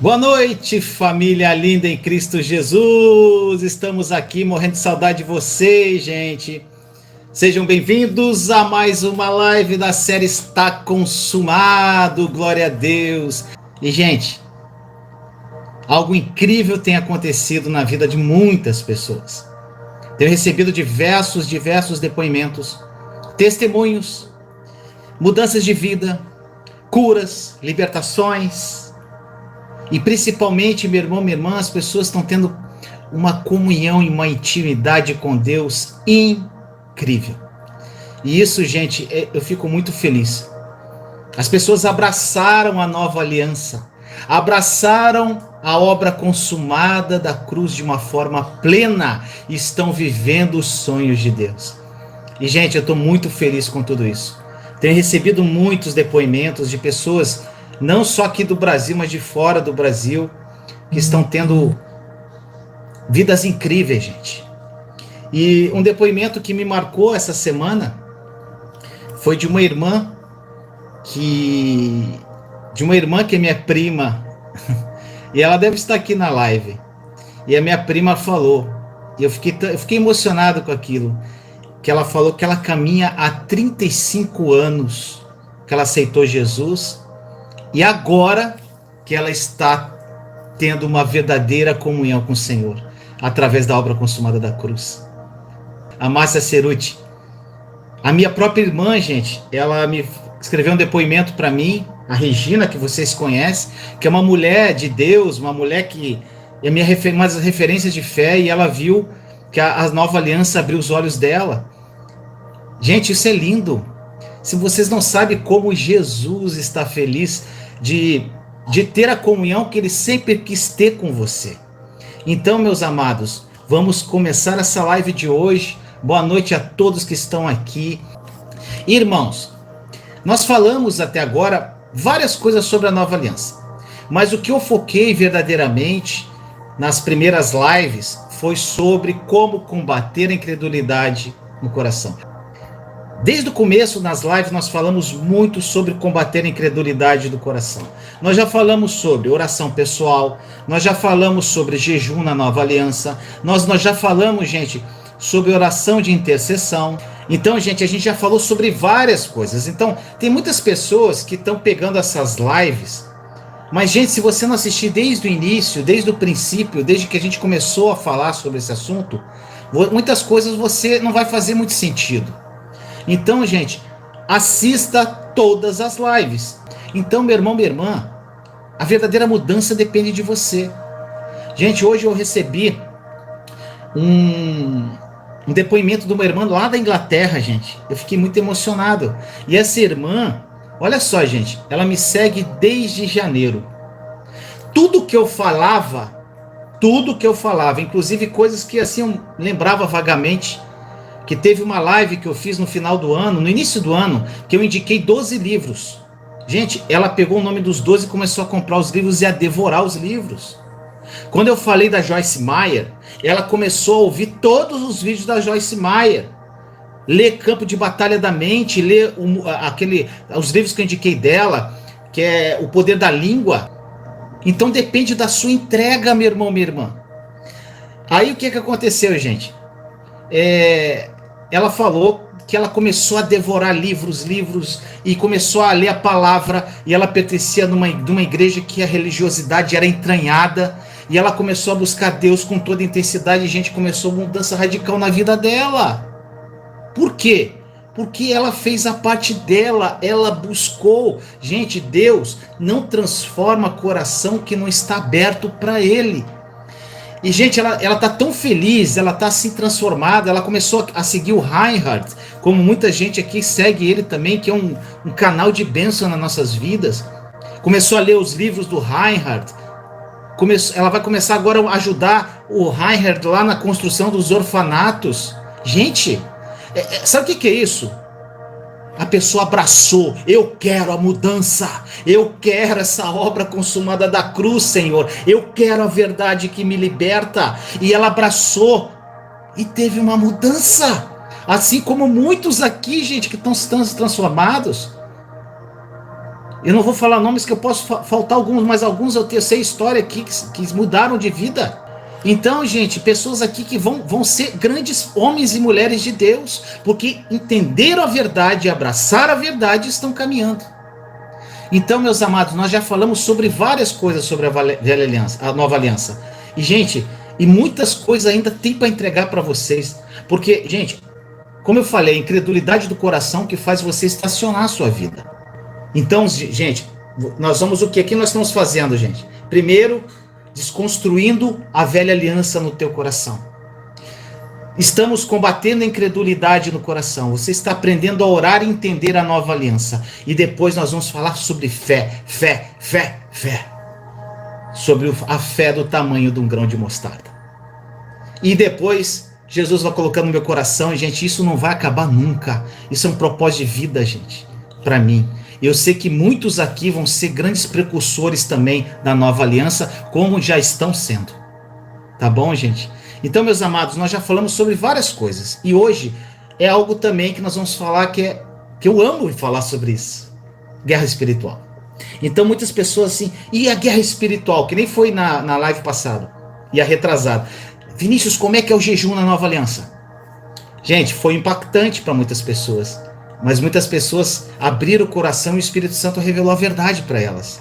Boa noite, família linda em Cristo Jesus. Estamos aqui morrendo de saudade de vocês, gente. Sejam bem-vindos a mais uma live da série Está Consumado. Glória a Deus. E, gente, algo incrível tem acontecido na vida de muitas pessoas. Tenho recebido diversos depoimentos, testemunhos, mudanças de vida, curas, libertações. E principalmente, meu irmão, minha irmã, as pessoas estão tendo uma comunhão e uma intimidade com Deus incrível. E isso, gente, eu fico muito feliz. As pessoas abraçaram a nova aliança, abraçaram a obra consumada da cruz de uma forma plena e estão vivendo os sonhos de Deus. E, gente, eu estou muito feliz com tudo isso. Tenho recebido muitos depoimentos de pessoas, não só aqui do Brasil, mas de fora do Brasil, que estão tendo vidas incríveis, gente. E um depoimento que me marcou essa semana foi de uma irmã que é minha prima, e ela deve estar aqui na live. E a minha prima falou, e eu fiquei emocionado com aquilo, que ela falou que ela caminha há 35 anos que ela aceitou Jesus, e agora que ela está tendo uma verdadeira comunhão com o Senhor, através da obra consumada da cruz. A Márcia Ceruti, a minha própria irmã, gente, ela me escreveu um depoimento para mim, a Regina, que vocês conhecem, que é uma mulher de Deus, uma mulher que é uma das referências de fé, e ela viu que a nova aliança abriu os olhos dela. Gente, isso é lindo. Se vocês não sabem como Jesus está feliz de ter a comunhão que ele sempre quis ter com você. Então, meus amados, vamos começar essa live de hoje. Boa noite a todos que estão aqui. Irmãos, nós falamos até agora várias coisas sobre a nova aliança, mas o que eu foquei verdadeiramente nas primeiras lives foi sobre como combater a incredulidade no coração. Desde o começo, nas lives, nós falamos muito sobre combater a incredulidade do coração. Nós já falamos sobre oração pessoal, nós já falamos sobre jejum na nova aliança, nós já falamos, gente, sobre oração de intercessão. Então, gente, a gente já falou sobre várias coisas. Então, tem muitas pessoas que estão pegando essas lives, mas, gente, se você não assistir desde o início, desde o princípio, desde que a gente começou a falar sobre esse assunto, muitas coisas você não vai fazer muito sentido. Então, gente, assista todas as lives. Então, meu irmão, minha irmã, a verdadeira mudança depende de você. Gente, hoje eu recebi um depoimento de uma irmã lá da Inglaterra, gente. Eu fiquei muito emocionado. E essa irmã, olha só, gente, ela me segue desde janeiro. Tudo que eu falava, inclusive coisas que assim eu lembrava vagamente, que teve uma live que eu fiz no final do ano, no início do ano, que eu indiquei 12 livros. Gente, ela pegou o nome dos 12 e começou a comprar os livros e a devorar os livros. Quando eu falei da Joyce Meyer, ela começou a ouvir todos os vídeos da Joyce Meyer, ler Campo de Batalha da Mente, ler os livros que eu indiquei dela, que é O Poder da Língua. Então depende da sua entrega, meu irmão, minha irmã. Aí o que aconteceu, gente? Ela falou que ela começou a devorar livros, e começou a ler a palavra, e ela pertencia de uma igreja que a religiosidade era entranhada, e ela começou a buscar Deus com toda intensidade, e gente, começou uma mudança radical na vida dela. Por quê? Porque ela fez a parte dela, ela buscou. Gente, Deus não transforma coração que não está aberto para Ele. E, gente, ela tá tão feliz, ela tá assim transformada, ela começou a seguir o Reinhard, como muita gente aqui segue ele também, que é um canal de bênção nas nossas vidas. Começou a ler os livros do Reinhard. Ela vai começar agora a ajudar o Reinhard lá na construção dos orfanatos. Gente, sabe o que é isso? A pessoa abraçou, eu quero a mudança, eu quero essa obra consumada da cruz, Senhor, eu quero a verdade que me liberta, e ela abraçou, e teve uma mudança, assim como muitos aqui, gente, que estão transformados. Eu não vou falar nomes que eu posso faltar alguns, mas alguns eu sei história aqui que mudaram de vida. Então, gente, pessoas aqui que vão ser grandes homens e mulheres de Deus, porque entenderam a verdade e abraçaram a verdade e estão caminhando. Então, meus amados, nós já falamos sobre várias coisas sobre a velha aliança, a nova aliança. E, gente, e muitas coisas ainda tem para entregar para vocês. Porque, gente, como eu falei, a incredulidade do coração que faz você estacionar a sua vida. Então, gente, nós vamos o que aqui nós estamos fazendo, gente? Primeiro, desconstruindo a velha aliança no teu coração. Estamos combatendo a incredulidade no coração. Você está aprendendo a orar e entender a nova aliança. E depois nós vamos falar sobre fé. Sobre a fé do tamanho de um grão de mostarda. E depois Jesus vai colocando no meu coração, e gente, isso não vai acabar nunca. Isso é um propósito de vida, gente, para mim. Eu sei que muitos aqui vão ser grandes precursores também da nova aliança, como já estão sendo. Tá bom, gente? Então, meus amados, nós já falamos sobre várias coisas. E hoje é algo também que nós vamos falar que eu amo falar sobre isso. Guerra espiritual. Então, muitas pessoas assim, e a guerra espiritual, que nem foi na live passada, e a retrasada. Vinícius, como é que é o jejum na nova aliança? Gente, foi impactante para muitas pessoas. Mas muitas pessoas abriram o coração e o Espírito Santo revelou a verdade para elas.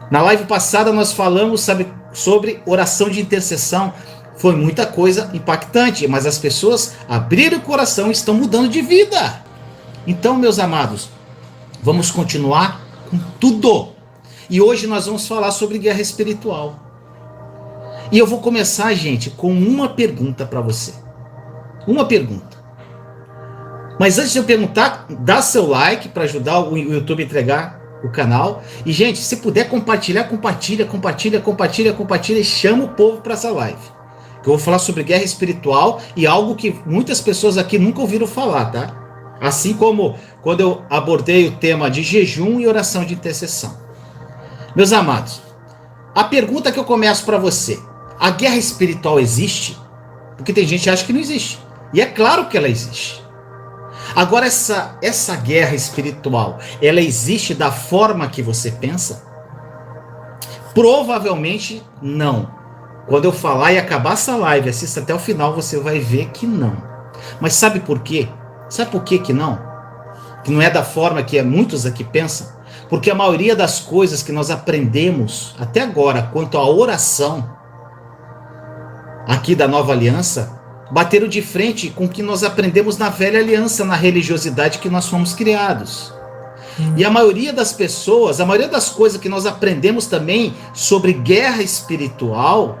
Na live passada nós falamos, sobre oração de intercessão. Foi muita coisa impactante, mas as pessoas abriram o coração e estão mudando de vida. Então, meus amados, vamos continuar com tudo. E hoje nós vamos falar sobre guerra espiritual. E eu vou começar, gente, com uma pergunta para você. Uma pergunta. Mas antes de eu perguntar, dá seu like para ajudar o YouTube a entregar o canal. E, gente, se puder compartilhar, compartilha e chama o povo para essa live. Que eu vou falar sobre guerra espiritual e algo que muitas pessoas aqui nunca ouviram falar, tá? Assim como quando eu abordei o tema de jejum e oração de intercessão. Meus amados, a pergunta que eu começo para você: a guerra espiritual existe? Porque tem gente que acha que não existe. E é claro que ela existe. Agora, essa guerra espiritual, ela existe da forma que você pensa? Provavelmente não. Quando eu falar e acabar essa live, assista até o final, você vai ver que não. Mas sabe por quê? Sabe por quê que não? Que não é da forma que muitos aqui pensam? Porque a maioria das coisas que nós aprendemos até agora quanto à oração aqui da nova aliança bateram de frente com o que nós aprendemos na velha aliança, na religiosidade que nós fomos criados. E a maioria das pessoas, a maioria das coisas que nós aprendemos também sobre guerra espiritual,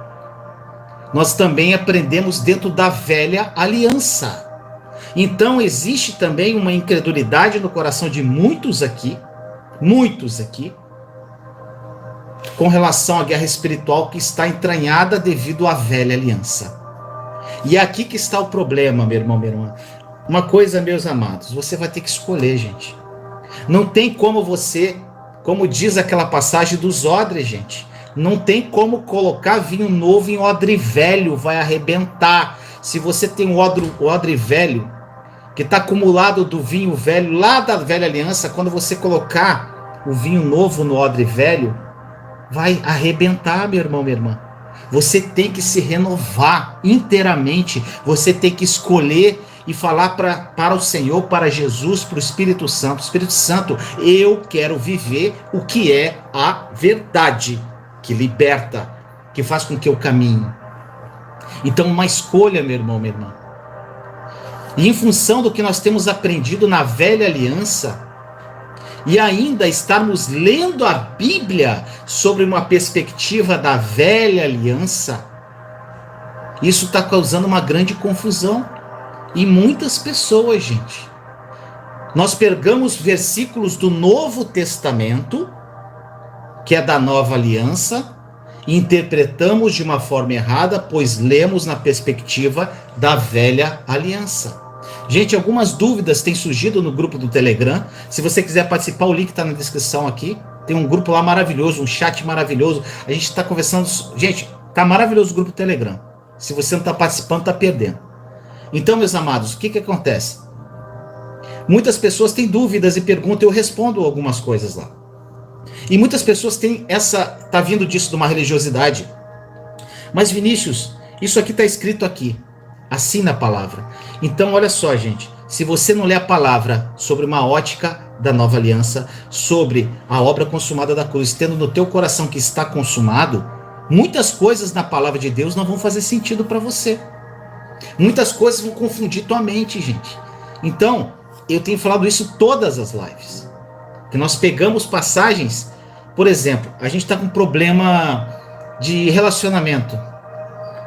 nós também aprendemos dentro da velha aliança. Então existe também uma incredulidade no coração de muitos aqui, com relação à guerra espiritual que está entranhada devido à velha aliança. E é aqui que está o problema, meu irmão, minha irmã. Uma coisa, meus amados, você vai ter que escolher, gente. Não tem como você, como diz aquela passagem dos odres, gente, não tem como colocar vinho novo em odre velho, vai arrebentar. Se você tem um odre velho, que está acumulado do vinho velho, lá da velha aliança, quando você colocar o vinho novo no odre velho, vai arrebentar, meu irmão, minha irmã. Você tem que se renovar inteiramente. Você tem que escolher e falar para o Senhor, para Jesus, para o Espírito Santo. Espírito Santo, eu quero viver o que é a verdade, que liberta, que faz com que eu caminhe. Então, uma escolha, meu irmão, minha irmã. E em função do que nós temos aprendido na velha aliança, e ainda estarmos lendo a Bíblia sobre uma perspectiva da velha aliança, isso está causando uma grande confusão em muitas pessoas, gente. Nós pegamos versículos do Novo Testamento, que é da nova aliança, e interpretamos de uma forma errada, pois lemos na perspectiva da velha aliança. Gente, algumas dúvidas têm surgido no grupo do Telegram. Se você quiser participar, o link está na descrição aqui. Tem um grupo lá maravilhoso, um chat maravilhoso. A gente está conversando... Gente, tá maravilhoso o grupo do Telegram. Se você não está participando, está perdendo. Então, meus amados, o que acontece? Muitas pessoas têm dúvidas e perguntam, eu respondo algumas coisas lá. E muitas pessoas têm tá vindo disso de uma religiosidade. Mas Vinícius, isso aqui está escrito aqui, assim na palavra. Então olha só, gente, se você não lê a palavra sobre uma ótica da nova aliança, sobre a obra consumada da cruz, tendo no teu coração que está consumado, muitas coisas na palavra de Deus não vão fazer sentido para você. Muitas coisas vão confundir tua mente, gente. Então, eu tenho falado isso todas as lives. Que nós pegamos passagens, por exemplo, a gente está com um problema de relacionamento.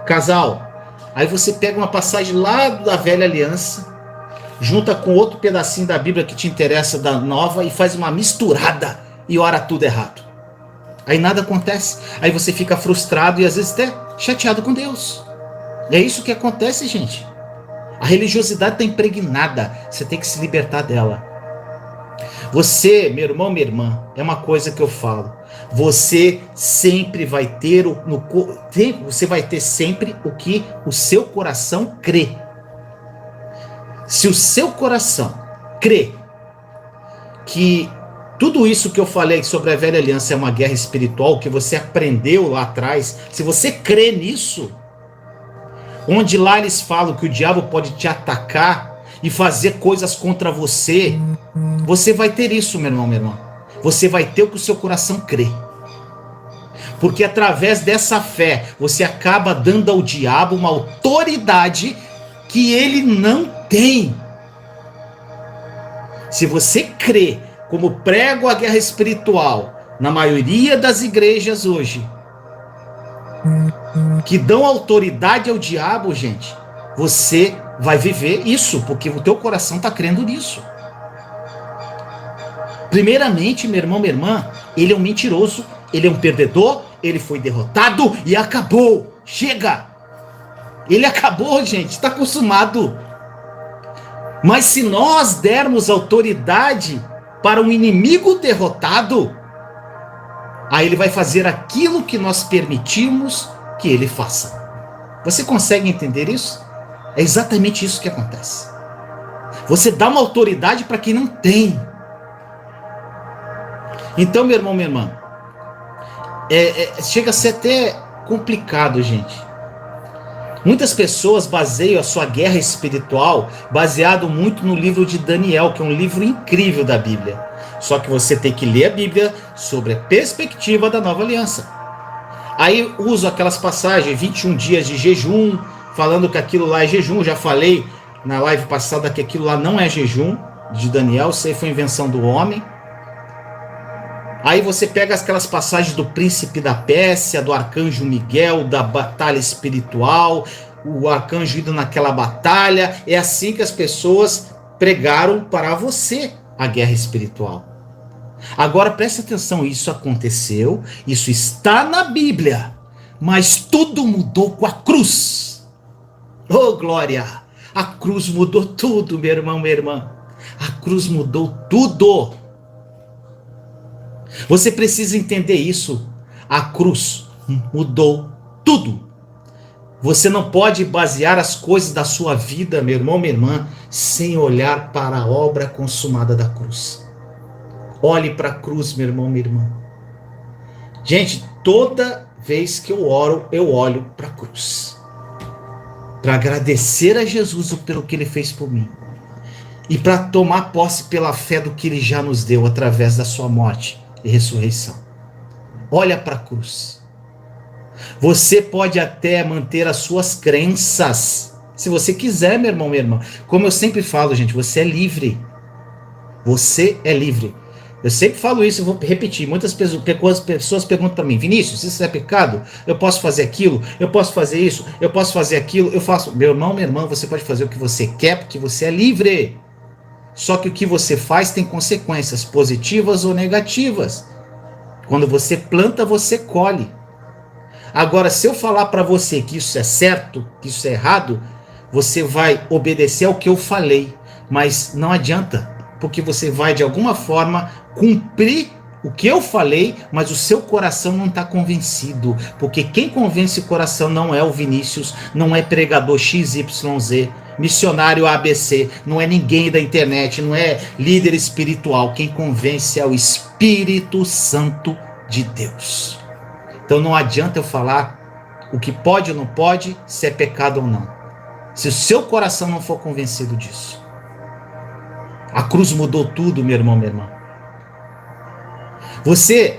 Casal, aí você pega uma passagem lá da velha aliança, junta com outro pedacinho da Bíblia que te interessa da nova e faz uma misturada e ora tudo errado. Aí nada acontece. Aí você fica frustrado e às vezes até chateado com Deus. É isso que acontece, gente. A religiosidade está impregnada. Você tem que se libertar dela. Você, meu irmão, minha irmã, é uma coisa que eu falo. Você sempre vai ter você vai ter sempre o que o seu coração crê. Se o seu coração crê que tudo isso que eu falei sobre a velha aliança é uma guerra espiritual, que você aprendeu lá atrás, se você crê nisso, onde lá eles falam que o diabo pode te atacar e fazer coisas contra você, você vai ter isso, meu irmão, minha irmã. Você vai ter o que o seu coração crê. Porque através dessa fé, você acaba dando ao diabo uma autoridade que ele não tem. Se você crê, como prego a guerra espiritual, na maioria das igrejas hoje, que dão autoridade ao diabo, gente, você vai viver isso, porque o teu coração está crendo nisso. Primeiramente, meu irmão, minha irmã, ele é um mentiroso, ele é um perdedor, ele foi derrotado e acabou. Chega! Ele acabou, gente, está consumado. Mas se nós dermos autoridade para um inimigo derrotado, aí ele vai fazer aquilo que nós permitimos que ele faça. Você consegue entender isso? É exatamente isso que acontece. Você dá uma autoridade para quem não tem. Então, meu irmão, minha irmã, chega a ser até complicado, gente. Muitas pessoas baseiam a sua guerra espiritual baseado muito no livro de Daniel, que é um livro incrível da Bíblia. Só que você tem que ler a Bíblia sobre a perspectiva da nova aliança. Aí uso aquelas passagens, 21 dias de jejum, falando que aquilo lá é jejum. Já falei na live passada que aquilo lá não é jejum de Daniel, isso aí foi invenção do homem. Aí você pega aquelas passagens do príncipe da Pérsia, do arcanjo Miguel, da batalha espiritual, o arcanjo indo naquela batalha. É assim que as pessoas pregaram para você a guerra espiritual. Agora preste atenção, isso aconteceu, isso está na Bíblia, mas tudo mudou com a cruz. Oh, glória! A cruz mudou tudo, meu irmão, minha irmã. A cruz mudou tudo. Você precisa entender isso. A cruz mudou tudo. Você não pode basear as coisas da sua vida, meu irmão, minha irmã, sem olhar para a obra consumada da cruz. Olhe para a cruz, meu irmão, minha irmã. Gente, toda vez que eu oro, eu olho para a cruz. Para agradecer a Jesus pelo que ele fez por mim. E para tomar posse pela fé do que ele já nos deu através da sua morte e ressurreição. Olha para a cruz. Você pode até manter as suas crenças, se você quiser, meu irmão, minha irmã. Como eu sempre falo, gente, você é livre. Você é livre. Eu sempre falo isso, eu vou repetir. Muitas pessoas perguntam para mim: Vinícius, isso é pecado? Eu posso fazer aquilo? Eu posso fazer isso? Eu posso fazer aquilo? Eu faço. Meu irmão, minha irmã, você pode fazer o que você quer, porque você é livre. Só que o que você faz tem consequências positivas ou negativas. Quando você planta, você colhe. Agora, se eu falar para você que isso é certo, que isso é errado, você vai obedecer ao que eu falei. Mas não adianta, porque você vai, de alguma forma, cumprir o que eu falei, mas o seu coração não está convencido. Porque quem convence o coração não é o Vinícius, não é pregador XYZ. missionário ABC, não é ninguém da internet, não é líder espiritual. Quem convence é o Espírito Santo de Deus. Então não adianta eu falar o que pode ou não pode, se é pecado ou não. Se o seu coração não for convencido disso. A cruz mudou tudo, meu irmão, minha irmã. Você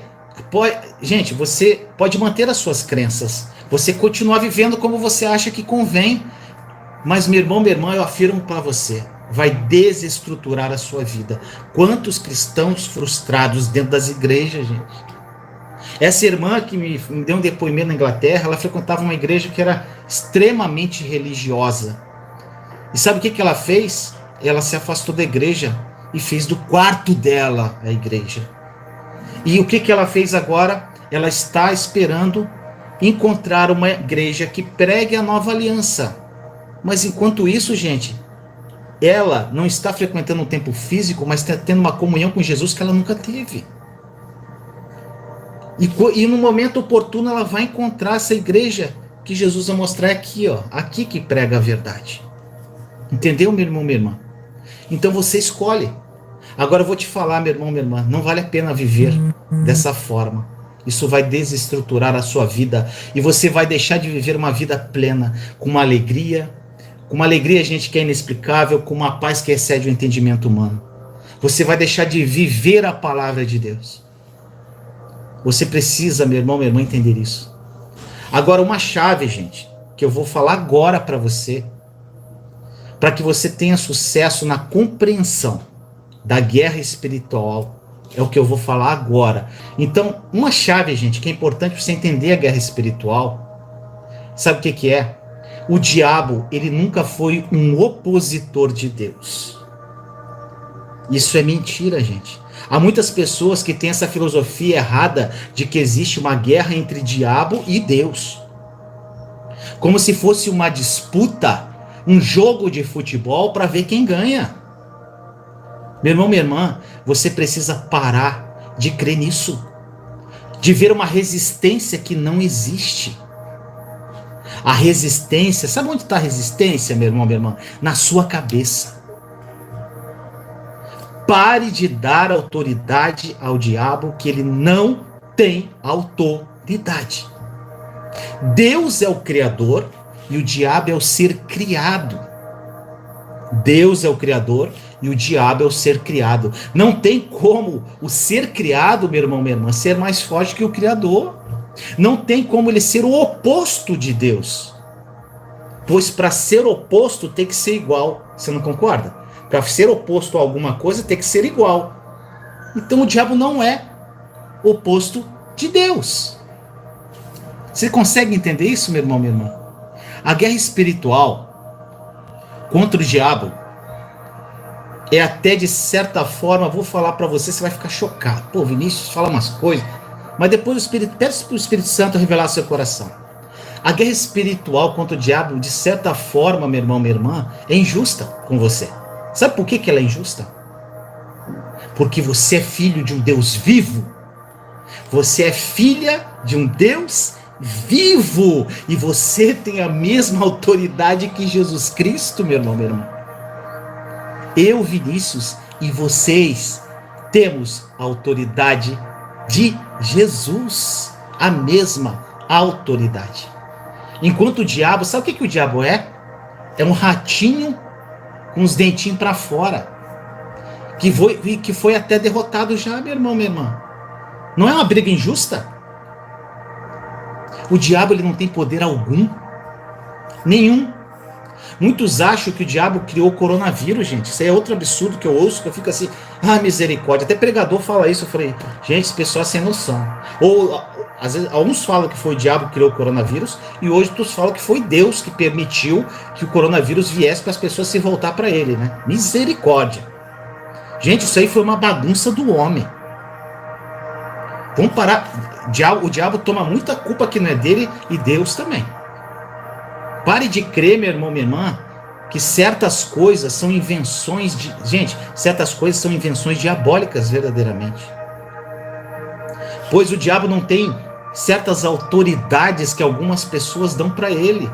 pode manter as suas crenças. Você continuar vivendo como você acha que convém. Mas, meu irmão, minha irmã, eu afirmo para você, vai desestruturar a sua vida. Quantos cristãos frustrados dentro das igrejas, gente? Essa irmã que me deu um depoimento na Inglaterra, ela frequentava uma igreja que era extremamente religiosa. E sabe o que ela fez? Ela se afastou da igreja e fez do quarto dela a igreja. E o que ela fez agora? Ela está esperando encontrar uma igreja que pregue a nova aliança. Mas enquanto isso, gente, ela não está frequentando um templo físico, mas está tendo uma comunhão com Jesus que ela nunca teve. E no momento oportuno ela vai encontrar essa igreja que Jesus vai mostrar aqui, ó, aqui que prega a verdade. Entendeu, meu irmão, minha irmã? Então você escolhe. Agora eu vou te falar, meu irmão, minha irmã, não vale a pena viver dessa forma. Isso vai desestruturar a sua vida e você vai deixar de viver uma vida plena, com uma alegria, gente, que é inexplicável, com uma paz que excede o entendimento humano. Você vai deixar de viver a palavra de Deus. Você precisa, meu irmão, minha irmã, entender isso. Agora, uma chave, gente, que eu vou falar agora para você, para que você tenha sucesso na compreensão da guerra espiritual, é o que eu vou falar agora. Então, uma chave, gente, que é importante para você entender a guerra espiritual, sabe o que é? O diabo, ele nunca foi um opositor de Deus. Isso é mentira, gente. Há muitas pessoas que têm essa filosofia errada de que existe uma guerra entre diabo e Deus. Como se fosse uma disputa, um jogo de futebol para ver quem ganha. Meu irmão, minha irmã, você precisa parar de crer nisso. De ver uma resistência que não existe. A resistência, sabe onde está a resistência, meu irmão, minha irmã? Na sua cabeça. Pare de dar autoridade ao diabo, que ele não tem autoridade. Deus é o Criador e o diabo é o ser criado. Deus é o Criador e o diabo é o ser criado. Não tem como o ser criado, meu irmão, minha irmã, ser mais forte que o Criador. Não tem como ele ser o oposto de Deus. Pois para ser oposto tem que ser igual. Você não concorda? Para ser oposto a alguma coisa tem que ser igual. Então o diabo não é oposto de Deus. Você consegue entender isso, meu irmão, minha irmã? A guerra espiritual contra o diabo é até de certa forma, vou falar para você, você vai ficar chocado. Pô, Vinícius fala umas coisas, mas depois pede para o Espírito Santo revelar seu coração. A guerra espiritual contra o diabo, de certa forma, meu irmão, minha irmã, é injusta com você. Sabe por que ela é injusta? Porque você é filho de um Deus vivo. Você é filha de um Deus vivo. E você tem a mesma autoridade que Jesus Cristo, meu irmão, minha irmã. Eu, Vinícius, e vocês temos a autoridade de Jesus. A mesma autoridade. Enquanto o diabo, sabe o que o diabo é? É um ratinho com os dentinhos para fora, que foi até derrotado já, meu irmão, minha irmã. Não é uma briga injusta? O diabo, ele não tem poder algum, nenhum. Muitos acham que o diabo criou o coronavírus, gente. Isso aí é outro absurdo que eu ouço, que eu fico assim, misericórdia. Até pregador fala isso, eu falei, gente, esse pessoal é sem noção. Ou, às vezes, alguns falam que foi o diabo que criou o coronavírus, e hoje outros falam que foi Deus que permitiu que o coronavírus viesse para as pessoas se voltar para ele, né? Misericórdia. Gente, isso aí foi uma bagunça do homem. Vamos parar. O diabo toma muita culpa que não é dele, e Deus também. Pare de crer, meu irmão, minha irmã, que certas coisas são invenções de... Gente, certas coisas são invenções diabólicas, verdadeiramente. Pois o diabo não tem certas autoridades que algumas pessoas dão para ele.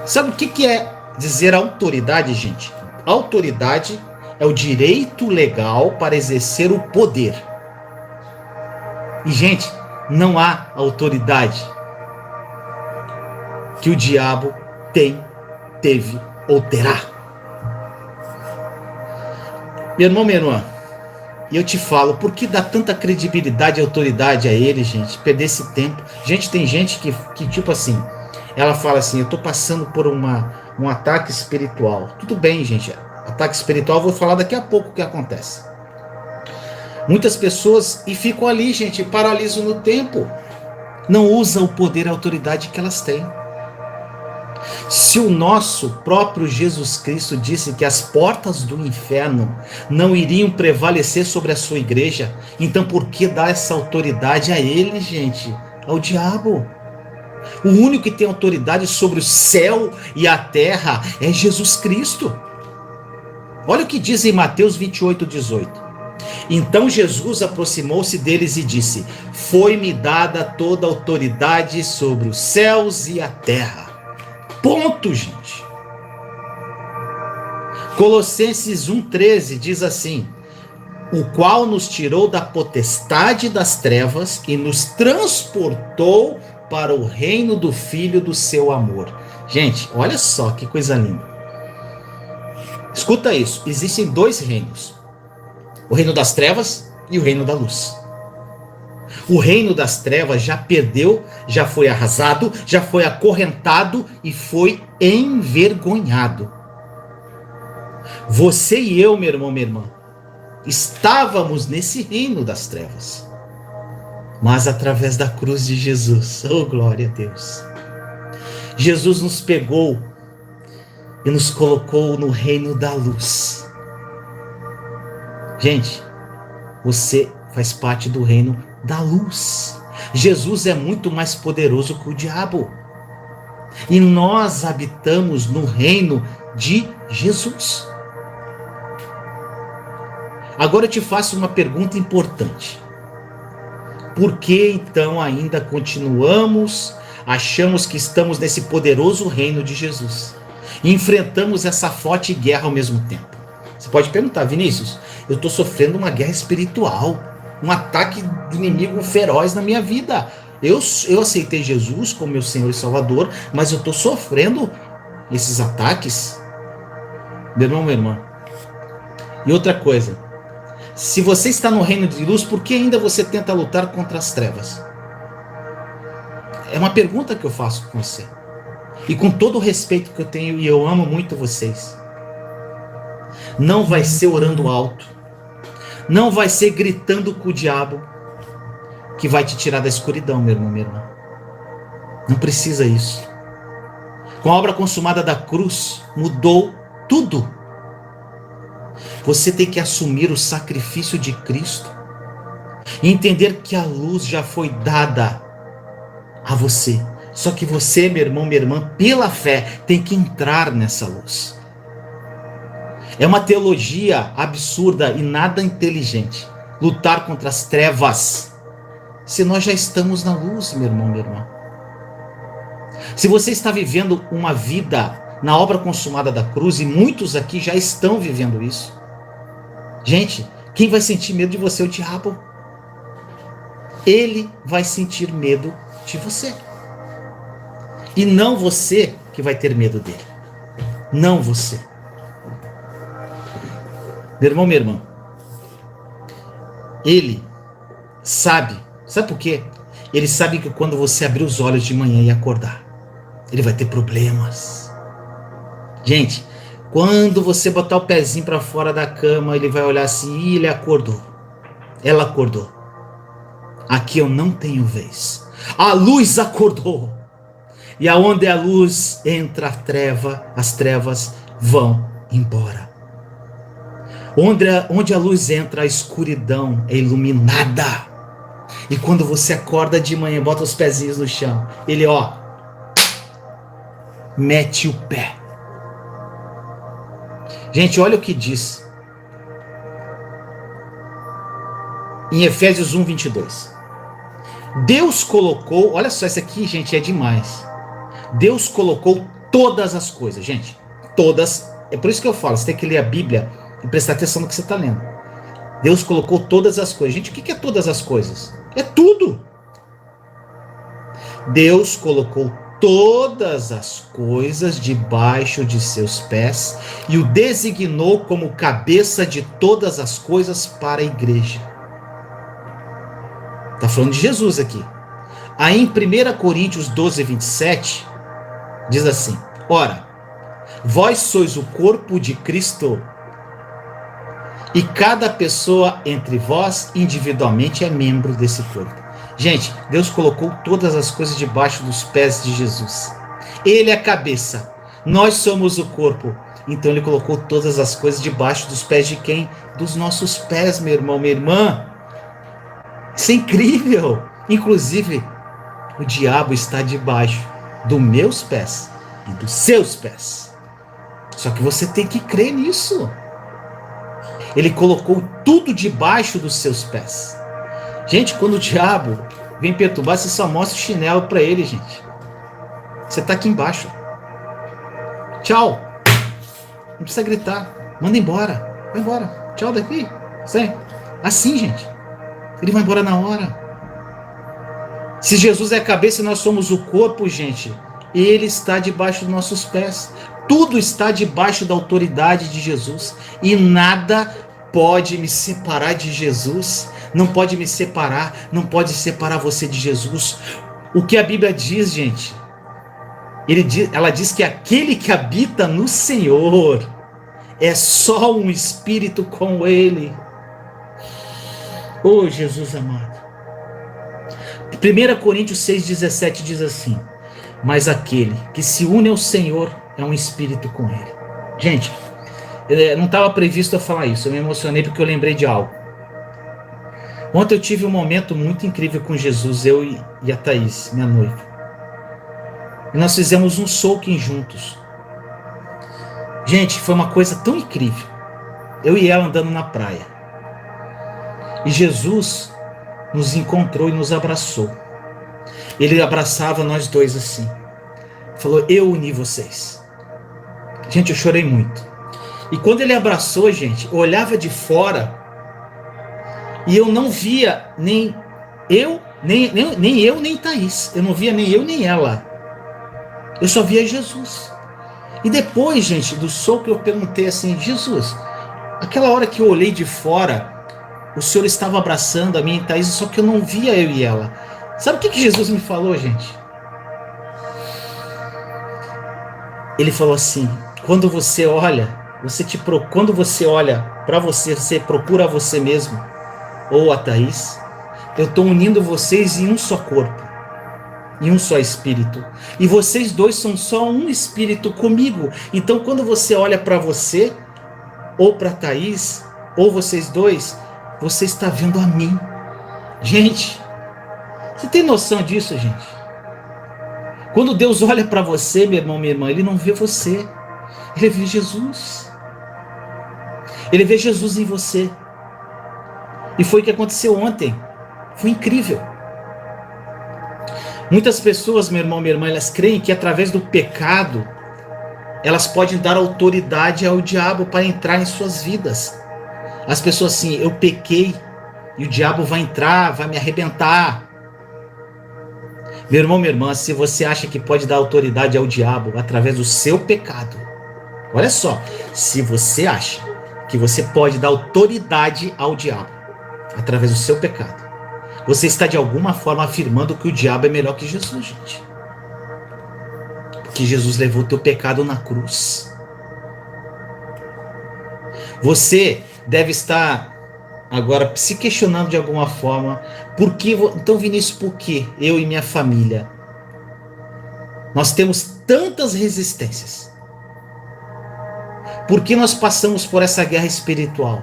Sabe o que é dizer autoridade, gente. Autoridade é o direito legal para exercer o poder. E, gente, não há autoridade que o diabo tem, teve ou terá. Meu irmão, minha irmã, e eu te falo, por que dá tanta credibilidade e autoridade a ele, gente? Perder esse tempo. Gente, tem gente que tipo assim, ela fala assim, eu tô passando por um ataque espiritual. Tudo bem, gente, ataque espiritual, eu vou falar daqui a pouco o que acontece. Muitas pessoas e ficam ali, gente, paralisam no tempo. Não usam o poder e a autoridade que elas têm. Se o nosso próprio Jesus Cristo disse que as portas do inferno não iriam prevalecer sobre a sua igreja, então por que dar essa autoridade a ele, gente? Ao diabo. O único que tem autoridade sobre o céu e a terra é Jesus Cristo. Olha o que diz em Mateus 28:18. Então Jesus aproximou-se deles e disse: foi-me dada toda a autoridade sobre os céus e a terra. Ponto, gente. Colossenses 1,13 diz assim: o qual nos tirou da potestade das trevas e nos transportou para o reino do Filho do seu amor. Gente, olha só que coisa linda. Escuta isso, existem dois reinos: o reino das trevas e o reino da luz. O reino das trevas já perdeu, já foi arrasado, já foi acorrentado e foi envergonhado. Você e eu, meu irmão, minha irmã, estávamos nesse reino das trevas, mas através da cruz de Jesus, oh glória a Deus, Jesus nos pegou e nos colocou no reino da luz. Gente, você faz parte do reino da luz. Jesus é muito mais poderoso que o diabo. E nós habitamos no reino de Jesus. Agora eu te faço uma pergunta importante. Por que então ainda achamos que estamos nesse poderoso reino de Jesus? E enfrentamos essa forte guerra ao mesmo tempo? Você pode perguntar: Vinícius, eu estou sofrendo uma guerra espiritual, um ataque do inimigo feroz na minha vida. Eu aceitei Jesus como meu Senhor e Salvador, mas eu estou sofrendo esses ataques. Meu irmão, minha irmã. E outra coisa, se você está no reino de luz, por que ainda você tenta lutar contra as trevas? É uma pergunta que eu faço com você. E com todo o respeito que eu tenho, e eu amo muito vocês. Não vai ser orando alto, não vai ser gritando com o diabo que vai te tirar da escuridão, meu irmão, minha irmã. Não precisa isso. Com a obra consumada da cruz, mudou tudo. Você tem que assumir o sacrifício de Cristo e entender que a luz já foi dada a você. Só que você, meu irmão, minha irmã, pela fé, tem que entrar nessa luz. É uma teologia absurda e nada inteligente lutar contra as trevas, se nós já estamos na luz, meu irmão, minha irmã. Se você está vivendo uma vida na obra consumada da cruz, e muitos aqui já estão vivendo isso, gente, quem vai sentir medo de você é o diabo. Ele vai sentir medo de você. E não você que vai ter medo dele. Não você. Meu irmão, minha irmã, ele sabe por quê? Ele sabe que quando você abrir os olhos de manhã e acordar, ele vai ter problemas. Gente, quando você botar o pezinho para fora da cama, ele vai olhar assim: e ele acordou. Ela acordou. Aqui eu não tenho vez. A luz acordou. E aonde a luz entra a treva, as trevas vão embora. Onde a luz entra, a escuridão é iluminada. E quando você acorda de manhã, bota os pezinhos no chão, ele, mete o pé. Gente, olha o que diz em Efésios 1:22. Deus colocou, olha só, isso aqui, gente, é demais. Deus colocou todas as coisas, gente, todas. É por isso que eu falo, você tem que ler a Bíblia e prestar atenção no que você está lendo. Deus colocou todas as coisas. Gente, o que é todas as coisas? É tudo. Deus colocou todas as coisas debaixo de seus pés e o designou como cabeça de todas as coisas para a igreja. Está falando de Jesus aqui. Aí em 1 Coríntios 12, 27, diz assim: ora, vós sois o corpo de Cristo, e cada pessoa entre vós individualmente é membro desse corpo. Gente, Deus colocou todas as coisas debaixo dos pés de Jesus. Ele é a cabeça, nós somos o corpo. Então ele colocou todas as coisas debaixo dos pés de quem? Dos nossos pés, meu irmão, minha irmã. Isso é incrível. Inclusive, o diabo está debaixo dos meus pés e dos seus pés. Só que você tem que crer nisso. Ele colocou tudo debaixo dos seus pés. Gente, quando o diabo vem perturbar, você só mostra o chinelo para ele, gente. Você está aqui embaixo. Tchau. Não precisa gritar. Manda embora. Vai embora. Tchau daqui. Assim, gente. Ele vai embora na hora. Se Jesus é a cabeça e nós somos o corpo, gente, ele está debaixo dos nossos pés. Tudo está debaixo da autoridade de Jesus. E nada pode me separar de Jesus. Não pode me separar. Não pode separar você de Jesus. O que a Bíblia diz, gente? Ela diz que aquele que habita no Senhor é só um espírito com ele. Oh, Jesus amado. 1 Coríntios 6,17 diz assim: mas aquele que se une ao Senhor é um espírito com ele. Gente, não estava previsto eu falar isso. Eu me emocionei porque eu lembrei de algo. Ontem eu tive um momento muito incrível com Jesus, eu e a Thaís, minha noiva. E nós fizemos um soaking juntos. Gente, foi uma coisa tão incrível. Eu e ela andando na praia. E Jesus nos encontrou e nos abraçou. Ele abraçava nós dois assim. Falou: eu uni vocês. Gente, eu chorei muito. E quando ele abraçou, gente, eu olhava de fora e eu não via nem eu, nem Thaís. Eu não via nem eu, nem ela. Eu só via Jesus. E depois, gente, do soco eu perguntei assim: Jesus, aquela hora que eu olhei de fora, o Senhor estava abraçando a minha e Thaís, só que eu não via eu e ela. Sabe o que Jesus me falou, gente? Ele falou assim: quando você olha, quando você olha para você, você procura você mesmo, ou a Thaís, eu estou unindo vocês em um só corpo, em um só espírito. E vocês dois são só um espírito comigo. Então quando você olha para você, ou para Thaís, ou vocês dois, você está vendo a mim. Gente, você tem noção disso, gente? Quando Deus olha para você, meu irmão, minha irmã, Ele não vê você. Ele vê Jesus. Ele vê Jesus em você. E foi o que aconteceu ontem. Foi incrível. Muitas pessoas, meu irmão, minha irmã, elas creem que através do pecado, elas podem dar autoridade ao diabo para entrar em suas vidas. As pessoas assim: eu pequei e o diabo vai entrar, vai me arrebentar. Meu irmão, minha irmã, se você acha que pode dar autoridade ao diabo através do seu pecado, olha só, se você acha que você pode dar autoridade ao diabo através do seu pecado, você está de alguma forma afirmando que o diabo é melhor que Jesus, gente. Porque Jesus levou o teu pecado na cruz. Você deve estar agora se questionando de alguma forma: por que? Então, Vinícius, por que eu e minha família nós temos tantas resistências? Por que nós passamos por essa guerra espiritual?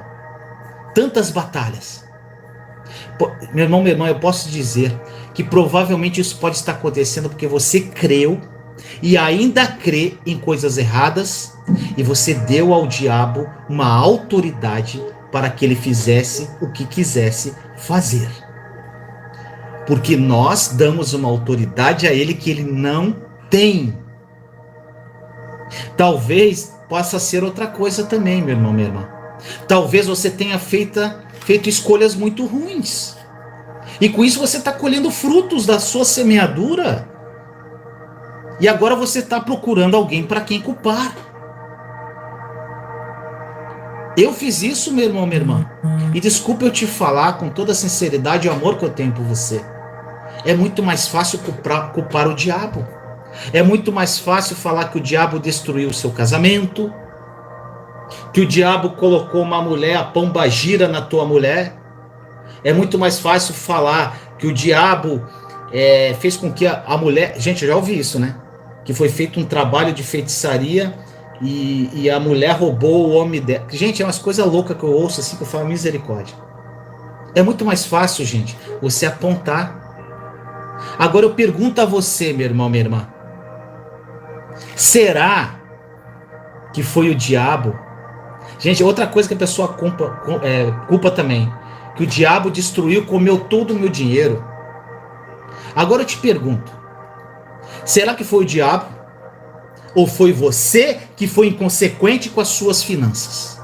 Tantas batalhas. Meu irmão, minha irmã, eu posso dizer que provavelmente isso pode estar acontecendo porque você creu e ainda crê em coisas erradas, e você deu ao diabo uma autoridade para que ele fizesse o que quisesse fazer. Porque nós damos uma autoridade a ele que ele não tem. Talvez possa ser outra coisa também, meu irmão, minha irmã. Talvez você tenha feito escolhas muito ruins. E com isso você está colhendo frutos da sua semeadura. E agora você está procurando alguém para quem culpar. Eu fiz isso, meu irmão, minha irmã. E desculpa eu te falar com toda a sinceridade e o amor que eu tenho por você. É muito mais fácil culpar o diabo. É muito mais fácil falar que o diabo destruiu o seu casamento, que o diabo colocou uma mulher, a pombagira, na tua mulher. É muito mais fácil falar que o diabo fez com que a mulher... Gente, eu já ouvi isso, né? Que foi feito um trabalho de feitiçaria e a mulher roubou o homem dela. Gente, é umas coisas loucas que eu ouço assim, que eu falo misericórdia. É muito mais fácil, gente, você apontar. Agora eu pergunto a você, meu irmão, minha irmã. Será que foi o diabo? Gente, outra coisa que a pessoa culpa também. Que o diabo destruiu, comeu todo o meu dinheiro. Agora eu te pergunto. Será que foi o diabo? Ou foi você que foi inconsequente com as suas finanças?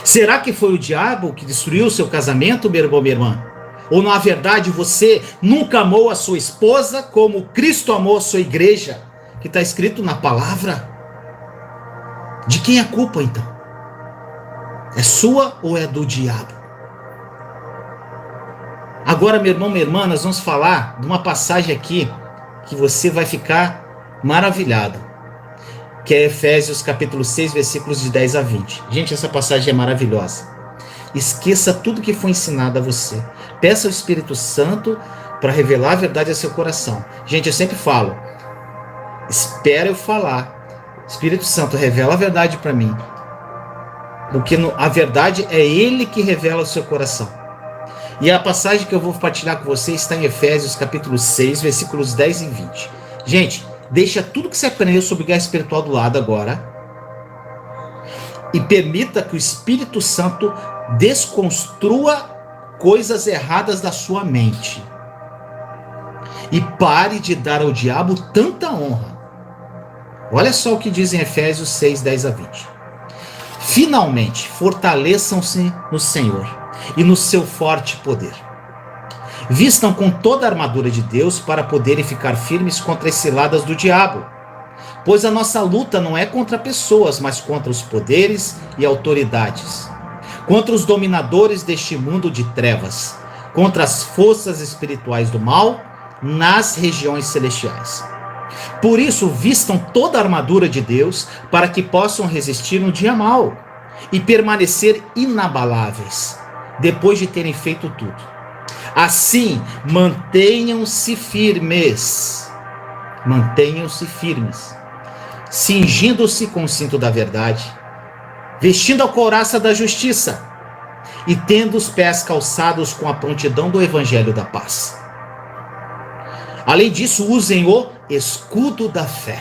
Será que foi o diabo que destruiu o seu casamento, meu irmão, minha irmã? Ou na verdade você nunca amou a sua esposa como Cristo amou a sua igreja? Que está escrito na palavra. De quem é a culpa então? É sua ou é do diabo? Agora, meu irmão, minha irmã, nós vamos falar de uma passagem aqui que você vai ficar maravilhado, que é Efésios capítulo 6, versículos de 10 a 20. Gente, essa passagem é maravilhosa. Esqueça tudo que foi ensinado a você. Peça ao Espírito Santo para revelar a verdade a seu coração. Gente, eu sempre falo, espera eu falar. Espírito Santo, revela a verdade para mim. Porque a verdade é Ele que revela o seu coração. E a passagem que eu vou compartilhar com você está em Efésios capítulo 6, versículos 10 e 20. Gente, deixa tudo que você aprendeu sobre guerra espiritual do lado agora e permita que o Espírito Santo desconstrua coisas erradas da sua mente. E pare de dar ao diabo tanta honra. Olha só o que diz em Efésios 6, 10 a 20. Finalmente, fortaleçam-se no Senhor e no seu forte poder. Vistam com toda a armadura de Deus para poderem ficar firmes contra as ciladas do diabo. Pois a nossa luta não é contra pessoas, mas contra os poderes e autoridades, contra os dominadores deste mundo de trevas, contra as forças espirituais do mal nas regiões celestiais. Por isso, vistam toda a armadura de Deus para que possam resistir no dia mau e permanecer inabaláveis, depois de terem feito tudo. Assim, mantenham-se firmes. Mantenham-se firmes, cingindo-se com o cinto da verdade, vestindo a couraça da justiça e tendo os pés calçados com a prontidão do evangelho da paz. Além disso, usem o escudo da fé,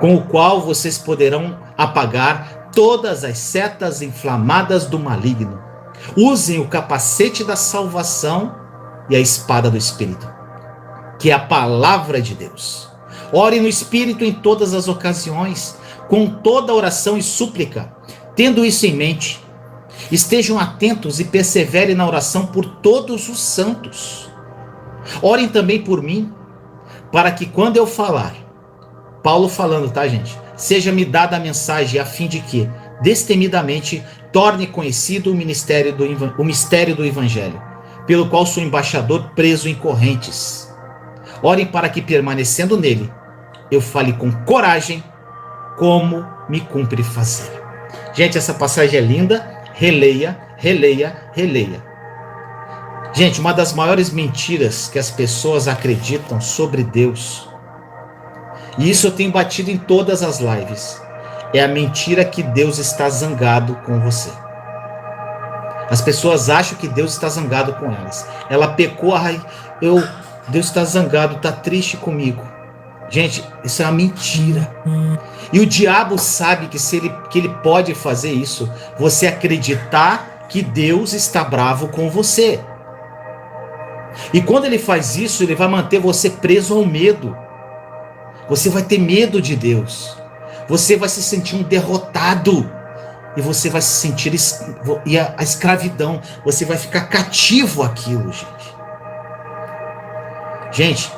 com o qual vocês poderão apagar todas as setas inflamadas do maligno. Usem o capacete da salvação e a espada do Espírito, que é a palavra de Deus. Orem no Espírito em todas as ocasiões, com toda oração e súplica. Tendo isso em mente, estejam atentos e perseverem na oração por todos os santos. Orem também por mim, para que quando eu falar, Paulo falando, tá, gente? Seja-me dada a mensagem a fim de que, destemidamente, torne conhecido o mistério do Evangelho, pelo qual sou embaixador preso em correntes. Orem para que, permanecendo nele, eu fale com coragem, como me cumpre fazer. Gente, essa passagem é linda. Releia, releia, releia. Gente, uma das maiores mentiras que as pessoas acreditam sobre Deus, e isso eu tenho batido em todas as lives, é a mentira que Deus está zangado com você. As pessoas acham que Deus está zangado com elas. Ela pecou, Deus está zangado, está triste comigo. Gente, isso é uma mentira. E o diabo sabe que ele pode fazer isso, você acreditar que Deus está bravo com você. E quando ele faz isso, ele vai manter você preso ao medo. Você vai ter medo de Deus. Você vai se sentir um derrotado. E você vai se sentir a escravidão. Você vai ficar cativo àquilo, gente. Gente,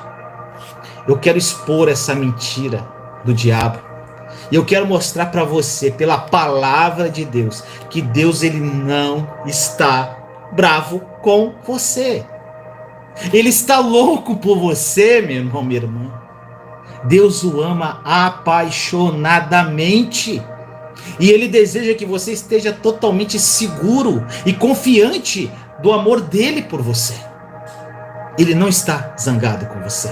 eu quero expor essa mentira do diabo. E eu quero mostrar para você, pela palavra de Deus, que Deus ele não está bravo com você. Ele está louco por você, meu irmão, minha irmã. Deus o ama apaixonadamente. E Ele deseja que você esteja totalmente seguro e confiante do amor dele por você. Ele não está zangado com você.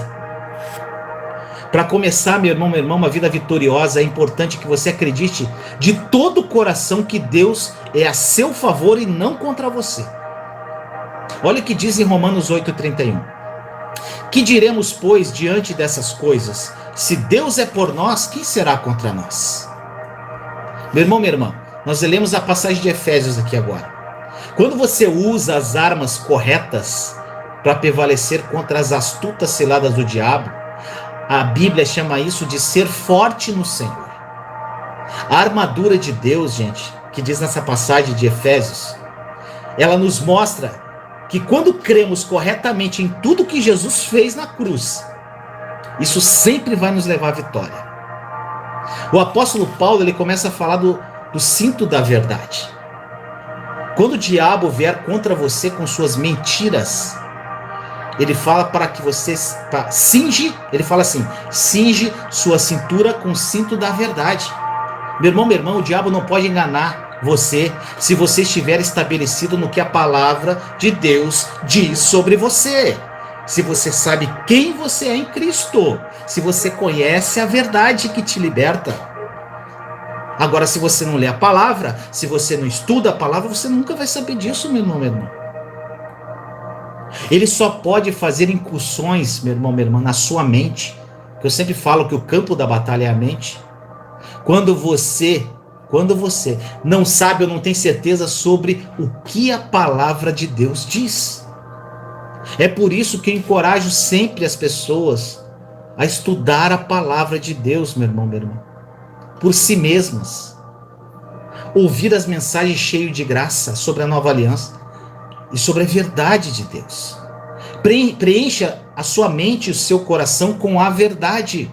Para começar, meu irmão, minha irmã, uma vida vitoriosa, é importante que você acredite de todo o coração que Deus é a seu favor e não contra você. Olha o que diz em Romanos 8,31. Que diremos, pois, diante dessas coisas? Se Deus é por nós, quem será contra nós? Meu irmão, minha irmã, nós lemos a passagem de Efésios aqui agora. Quando você usa as armas corretas para prevalecer contra as astutas ciladas do diabo, a Bíblia chama isso de ser forte no Senhor. A armadura de Deus, gente, que diz nessa passagem de Efésios, ela nos mostra que quando cremos corretamente em tudo que Jesus fez na cruz, isso sempre vai nos levar à vitória. O apóstolo Paulo ele começa a falar do cinto da verdade. Quando o diabo vier contra você com suas mentiras, ele fala para que você cinge, ele fala assim, cinge sua cintura com o cinto da verdade. Meu irmão, minha irmã, o diabo não pode enganar você se você estiver estabelecido no que a palavra de Deus diz sobre você. Se você sabe quem você é em Cristo, se você conhece a verdade que te liberta. Agora, se você não lê a palavra, se você não estuda a palavra, você nunca vai saber disso, meu irmão, meu irmão. Ele só pode fazer incursões, meu irmão, minha irmã, na sua mente. Eu sempre falo que o campo da batalha é a mente. Quando você não sabe ou não tem certeza sobre o que a palavra de Deus diz. É por isso que eu encorajo sempre as pessoas a estudar a palavra de Deus, meu irmão, minha irmã, por si mesmas. Ouvir as mensagens cheias de graça sobre a nova aliança e sobre a verdade de Deus. Preencha a sua mente e o seu coração com a verdade.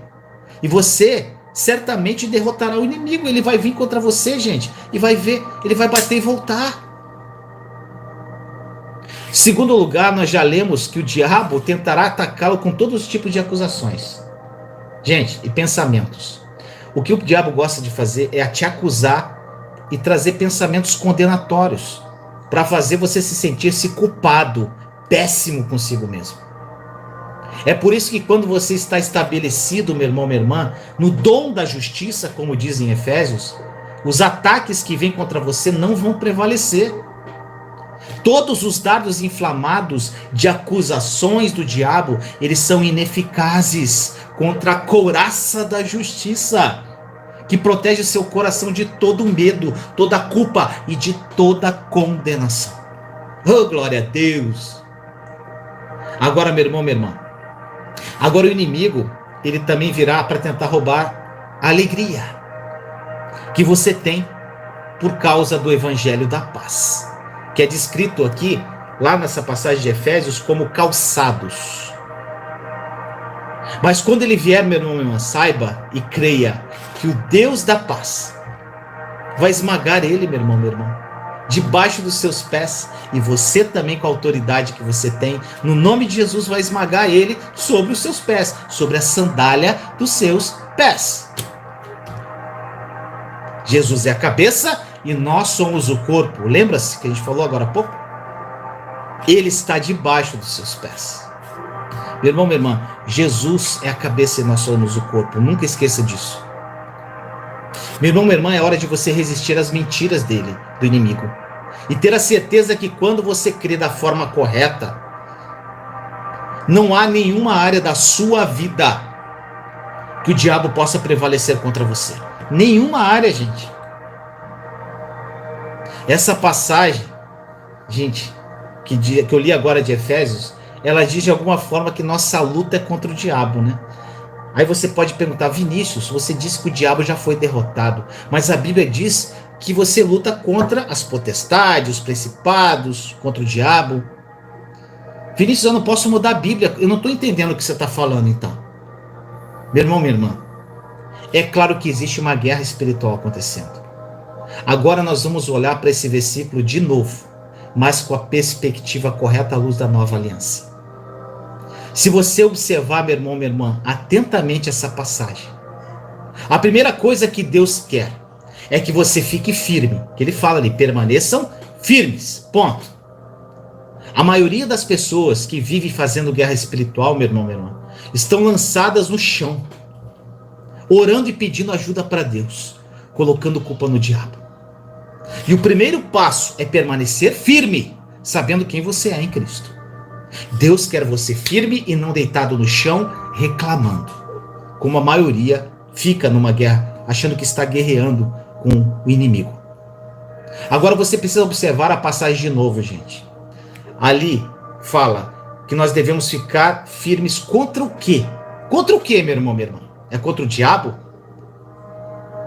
E você certamente derrotará o inimigo. Ele vai vir contra você, gente, e vai ver, ele vai bater e voltar. Segundo lugar, nós já lemos que o diabo tentará atacá-lo com todos os tipos de acusações. Gente, e pensamentos. O que o diabo gosta de fazer é te acusar e trazer pensamentos condenatórios para fazer você se sentir-se culpado, péssimo consigo mesmo. É por isso que quando você está estabelecido, meu irmão, minha irmã, no dom da justiça, como diz em Efésios, os ataques que vêm contra você não vão prevalecer. Todos os dardos inflamados de acusações do diabo, eles são ineficazes contra a couraça da justiça, que protege seu coração de todo medo, toda culpa e de toda condenação. Oh, glória a Deus! Agora, meu irmão, minha irmã, agora o inimigo, ele também virá para tentar roubar a alegria que você tem por causa do evangelho da paz, que é descrito aqui, lá nessa passagem de Efésios, como calçados. Mas quando ele vier, meu irmão, minha irmã, saiba e creia que o Deus da paz vai esmagar ele, meu irmão, minha irmã, debaixo dos seus pés, e você também, com a autoridade que você tem, no nome de Jesus, vai esmagar ele sobre os seus pés, sobre a sandália dos seus pés. Jesus é a cabeça e nós somos o corpo. Lembra-se que a gente falou agora há pouco? Ele está debaixo dos seus pés. Meu irmão, minha irmã, Jesus é a cabeça e nós somos o corpo. Nunca esqueça disso. Meu irmão, minha irmã, é hora de você resistir às mentiras dele, do inimigo. E ter a certeza que quando você crê da forma correta, não há nenhuma área da sua vida que o diabo possa prevalecer contra você. Nenhuma área, gente. Essa passagem, gente, que eu li agora de Efésios, ela diz de alguma forma que nossa luta é contra o diabo, né? Aí você pode perguntar, Vinícius, você disse que o diabo já foi derrotado, mas a Bíblia diz que você luta contra as potestades, os principados, contra o diabo. Vinícius, eu não posso mudar a Bíblia, eu não estou entendendo o que você está falando então. Meu irmão, minha irmã, é claro que existe uma guerra espiritual acontecendo. Agora nós vamos olhar para esse versículo de novo, mas com a perspectiva correta à luz da nova aliança. Se você observar, meu irmão, minha irmã, atentamente essa passagem, a primeira coisa que Deus quer é que você fique firme, que ele fala ali, permaneçam firmes, ponto. A maioria das pessoas que vivem fazendo guerra espiritual, meu irmão, minha irmã, estão lançadas no chão, orando e pedindo ajuda para Deus, colocando culpa no diabo. E o primeiro passo é permanecer firme, sabendo quem você é em Cristo. Deus quer você firme e não deitado no chão, reclamando, como a maioria fica numa guerra, achando que está guerreando com o inimigo. Agora você precisa observar a passagem de novo, gente. Ali fala que nós devemos ficar firmes contra o quê? Contra o quê, meu irmão, minha irmã? É contra o diabo?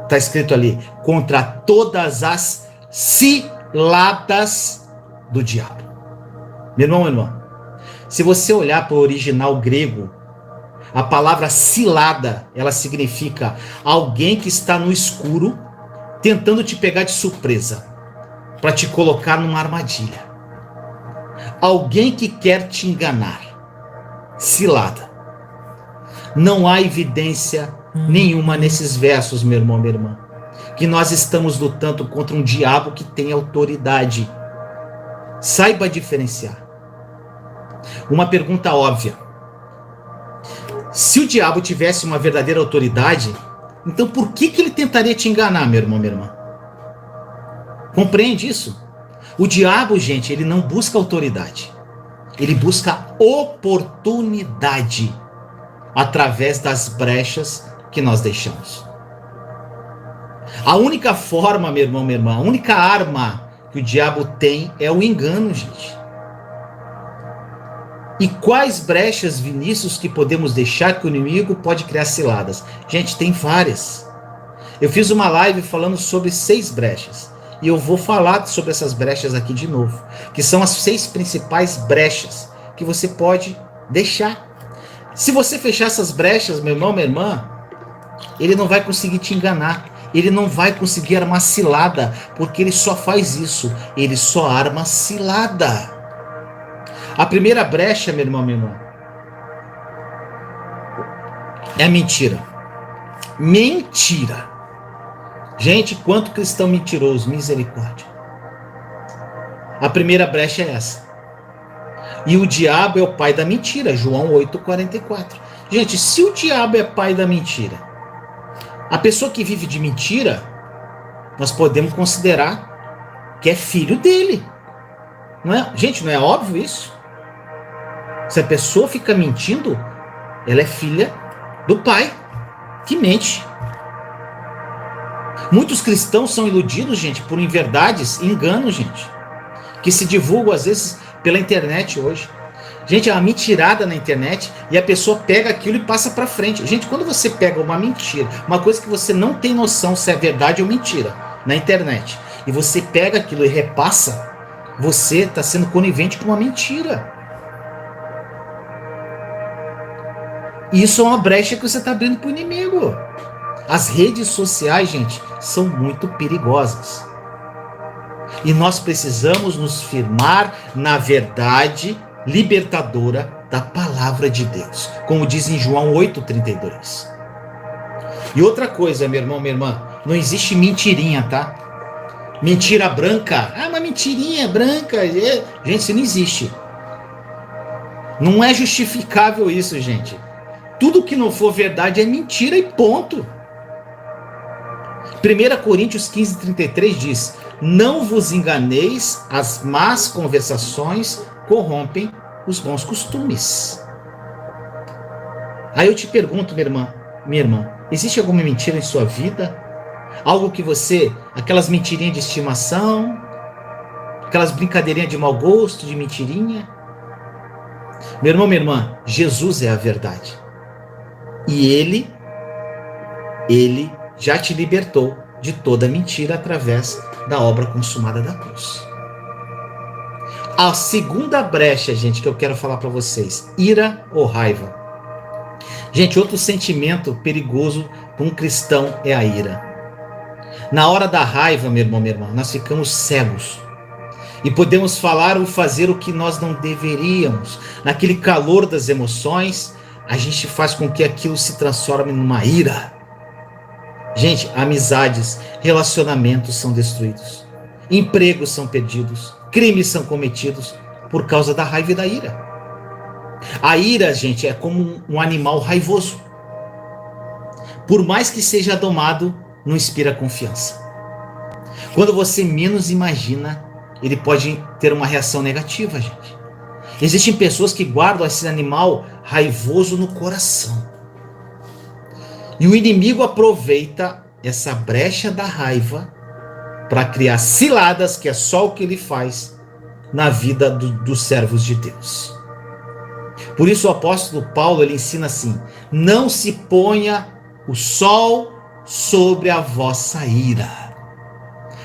Está escrito ali, contra todas as ciladas do diabo. Meu irmão, minha irmã, se você olhar para o original grego, a palavra cilada, ela significa alguém que está no escuro, tentando te pegar de surpresa, para te colocar numa armadilha. Alguém que quer te enganar. Cilada. Não há evidência nenhuma nesses versos, meu irmão, minha irmã, que nós estamos lutando contra um diabo que tem autoridade. Saiba diferenciar. Uma pergunta óbvia. Se o diabo tivesse uma verdadeira autoridade, então por que ele tentaria te enganar, meu irmão, minha irmã? Compreende isso? O diabo, gente, ele não busca autoridade. Ele busca oportunidade através das brechas que nós deixamos. A única forma, meu irmão, minha irmã, a única arma que o diabo tem é o engano, gente. E quais brechas, Vinícius, que podemos deixar que o inimigo pode criar ciladas? Gente, tem várias. Eu fiz uma live falando sobre 6 brechas. E eu vou falar sobre essas brechas aqui de novo. Que são as 6 principais brechas que você pode deixar. Se você fechar essas brechas, meu irmão, minha irmã, ele não vai conseguir te enganar. Ele não vai conseguir armar cilada. Porque ele só faz isso. Ele só arma cilada. A primeira brecha, meu irmão, minha irmã, é a mentira. Mentira. Gente, quanto cristão mentiroso, misericórdia. A primeira brecha é essa. E o diabo é o pai da mentira, João 8,44. Gente, se o diabo é pai da mentira, a pessoa que vive de mentira, nós podemos considerar que é filho dele. Não é? Gente, não é óbvio isso? Se a pessoa fica mentindo, ela é filha do pai que mente. Muitos cristãos são iludidos, gente, por inverdades, enganos, gente, que se divulgam às vezes pela internet hoje. Gente, é uma mentirada na internet e a pessoa pega aquilo e passa para frente. Gente, quando você pega uma mentira, uma coisa que você não tem noção se é verdade ou mentira na internet, e você pega aquilo e repassa, você está sendo conivente com uma mentira. Isso é uma brecha que você está abrindo para o inimigo. As redes sociais, gente, são muito perigosas. E nós precisamos nos firmar na verdade libertadora da palavra de Deus, como diz em João 8,32. E outra coisa, meu irmão, minha irmã, não existe mentirinha, tá? Mentira branca. Ah, uma mentirinha branca. Gente, isso não existe. Não é justificável isso, gente. Tudo que não for verdade é mentira e ponto. 1 Coríntios 15,33 diz: não vos enganeis, as más conversações corrompem os bons costumes. Aí eu te pergunto, minha irmã, existe alguma mentira em sua vida? Algo que você, aquelas mentirinhas de estimação, aquelas brincadeirinhas de mau gosto, de mentirinha? Meu irmão, minha irmã, Jesus é a verdade. E ele já te libertou de toda mentira através da obra consumada da cruz. A segunda brecha, gente, que eu quero falar para vocês: ira ou raiva. Gente, outro sentimento perigoso para um cristão é a ira. Na hora da raiva, meu irmão, minha irmã, nós ficamos cegos. E podemos falar ou fazer o que nós não deveríamos. Naquele calor das emoções, a gente faz com que aquilo se transforme numa ira. Gente, amizades, relacionamentos são destruídos. Empregos são perdidos. Crimes são cometidos por causa da raiva e da ira. A ira, gente, é como um animal raivoso. Por mais que seja domado, não inspira confiança. Quando você menos imagina, ele pode ter uma reação negativa, gente. Existem pessoas que guardam esse animal raivoso no coração. E o inimigo aproveita essa brecha da raiva para criar ciladas, que é só o que ele faz na vida dos servos de Deus. Por isso o apóstolo Paulo ele ensina assim: não se ponha o sol sobre a vossa ira.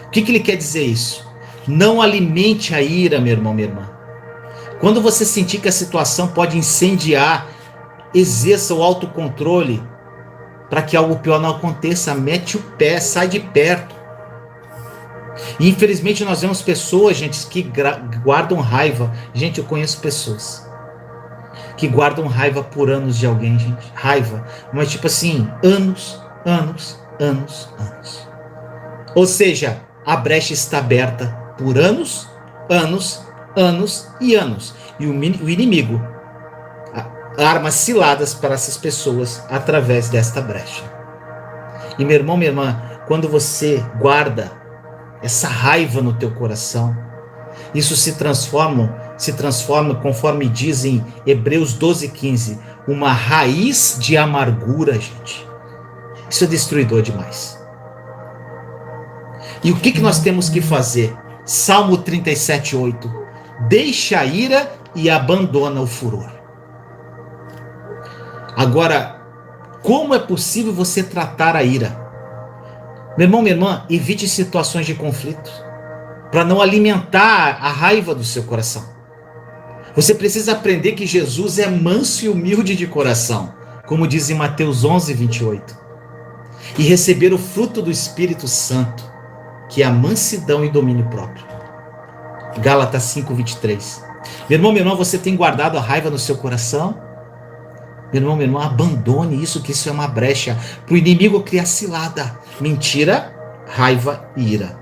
O que ele quer dizer isso? Não alimente a ira, meu irmão, minha irmã. Quando você sentir que a situação pode incendiar, exerça o autocontrole para que algo pior não aconteça. Mete o pé, sai de perto. E infelizmente nós vemos pessoas, gente, que guardam raiva. Gente, eu conheço pessoas que guardam raiva por anos de alguém, gente. Raiva. Mas tipo assim, anos. Ou seja, a brecha está aberta por anos. E o inimigo arma ciladas para essas pessoas através desta brecha. E meu irmão, minha irmã, quando você guarda essa raiva no teu coração, isso se transforma, conforme diz em Hebreus 12:15, uma raiz de amargura, gente. Isso é destruidor demais. E o que nós temos que fazer? Salmo 37:8. Deixa a ira e abandona o furor. Agora, como é possível você tratar a ira? Meu irmão, minha irmã, evite situações de conflito para não alimentar a raiva do seu coração. Você precisa aprender que Jesus é manso e humilde de coração, como diz em Mateus 11:28. E receber o fruto do Espírito Santo, que é a mansidão e domínio próprio. Gálatas 5:23. Meu irmão, minha irmã, você tem guardado a raiva no seu coração? Meu irmão, minha irmã, abandone isso, que isso é uma brecha para o inimigo criar cilada. Mentira, raiva e ira.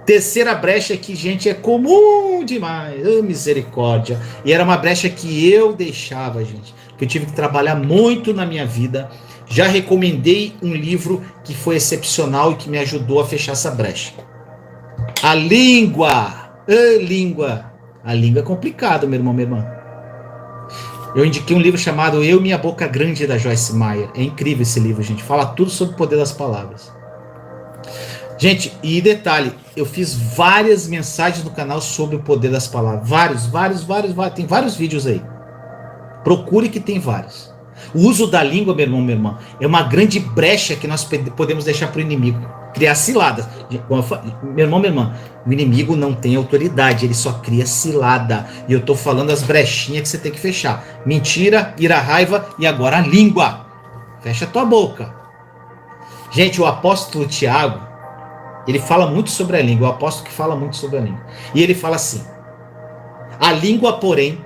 Terceira brecha que, gente, é comum demais. Oh, misericórdia. E era uma brecha que eu deixava, gente. Que eu tive que trabalhar muito na minha vida. Já recomendei um livro que foi excepcional e que me ajudou a fechar essa brecha. A língua. A língua. A língua é complicado, meu irmão, minha irmã. Eu indiquei um livro chamado Eu, Minha Boca Grande, da Joyce Meyer. É incrível esse livro, gente. Fala tudo sobre o poder das palavras. Gente, e detalhe, eu fiz várias mensagens no canal sobre o poder das palavras. Vários. Tem vários vídeos aí. Procure que tem vários. O uso da língua, meu irmão, minha irmã, é uma grande brecha que nós podemos deixar para o inimigo. Criar ciladas. Meu irmão, minha irmã, o inimigo não tem autoridade, ele só cria cilada. E eu estou falando as brechinhas que você tem que fechar. Mentira, ira, raiva e agora a língua. Fecha a tua boca. Gente, o apóstolo Tiago, ele fala muito sobre a língua. O apóstolo que fala muito sobre a língua. E ele fala assim: a língua, porém,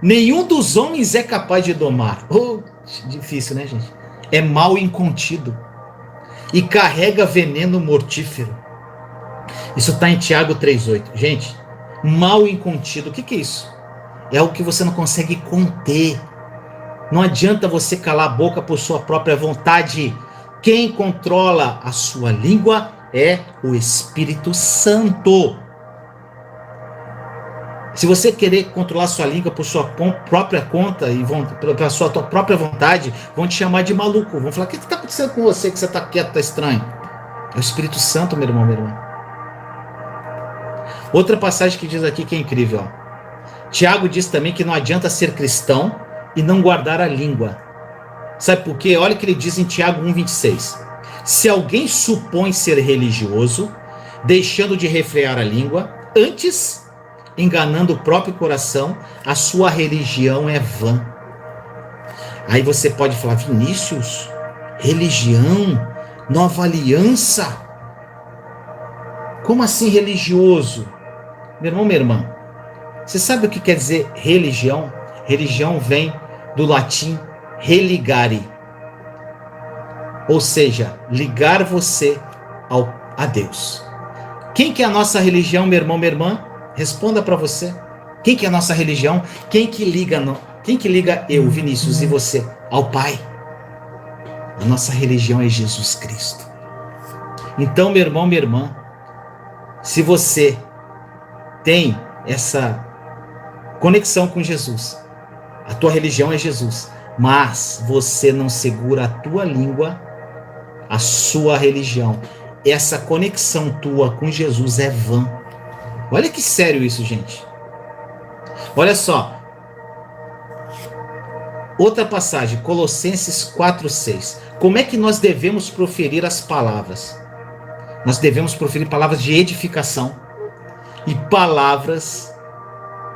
nenhum dos homens é capaz de domar. Oh, difícil, né, gente? É mal incontido e carrega veneno mortífero. Isso está em Tiago 3:8. Gente, mal incontido, o que é isso? É algo que você não consegue conter. Não adianta você calar a boca por sua própria vontade. Quem controla a sua língua é o Espírito Santo. Se você querer controlar sua língua por sua própria conta e pela sua própria vontade, vão te chamar de maluco. Vão falar: o que está acontecendo com você que você está quieto, está estranho? É o Espírito Santo, meu irmão, minha irmã. Outra passagem que diz aqui que é incrível. Ó. Tiago diz também que não adianta ser cristão e não guardar a língua. Sabe por quê? Olha o que ele diz em Tiago 1,26. Se alguém supõe ser religioso, deixando de refrear a língua, antes enganando o próprio coração, a sua religião é vã. Aí você pode falar, Vinícius, religião, nova aliança? Como assim religioso? Meu irmão, minha irmã, você sabe o que quer dizer religião? Religião vem do latim religare, ou seja, ligar você a Deus. Quem que é a nossa religião, meu irmão, minha irmã? Responda para você. Quem que é a nossa religião? Quem que liga eu, Vinícius, e você ao Pai? A nossa religião é Jesus Cristo. Então, meu irmão, minha irmã, se você tem essa conexão com Jesus, a tua religião é Jesus, mas você não segura a tua língua, a sua religião, essa conexão tua com Jesus é vã. Olha que sério isso, gente. Olha só. Outra passagem, Colossenses 4:6. Como é que nós devemos proferir as palavras? Nós devemos proferir palavras de edificação e palavras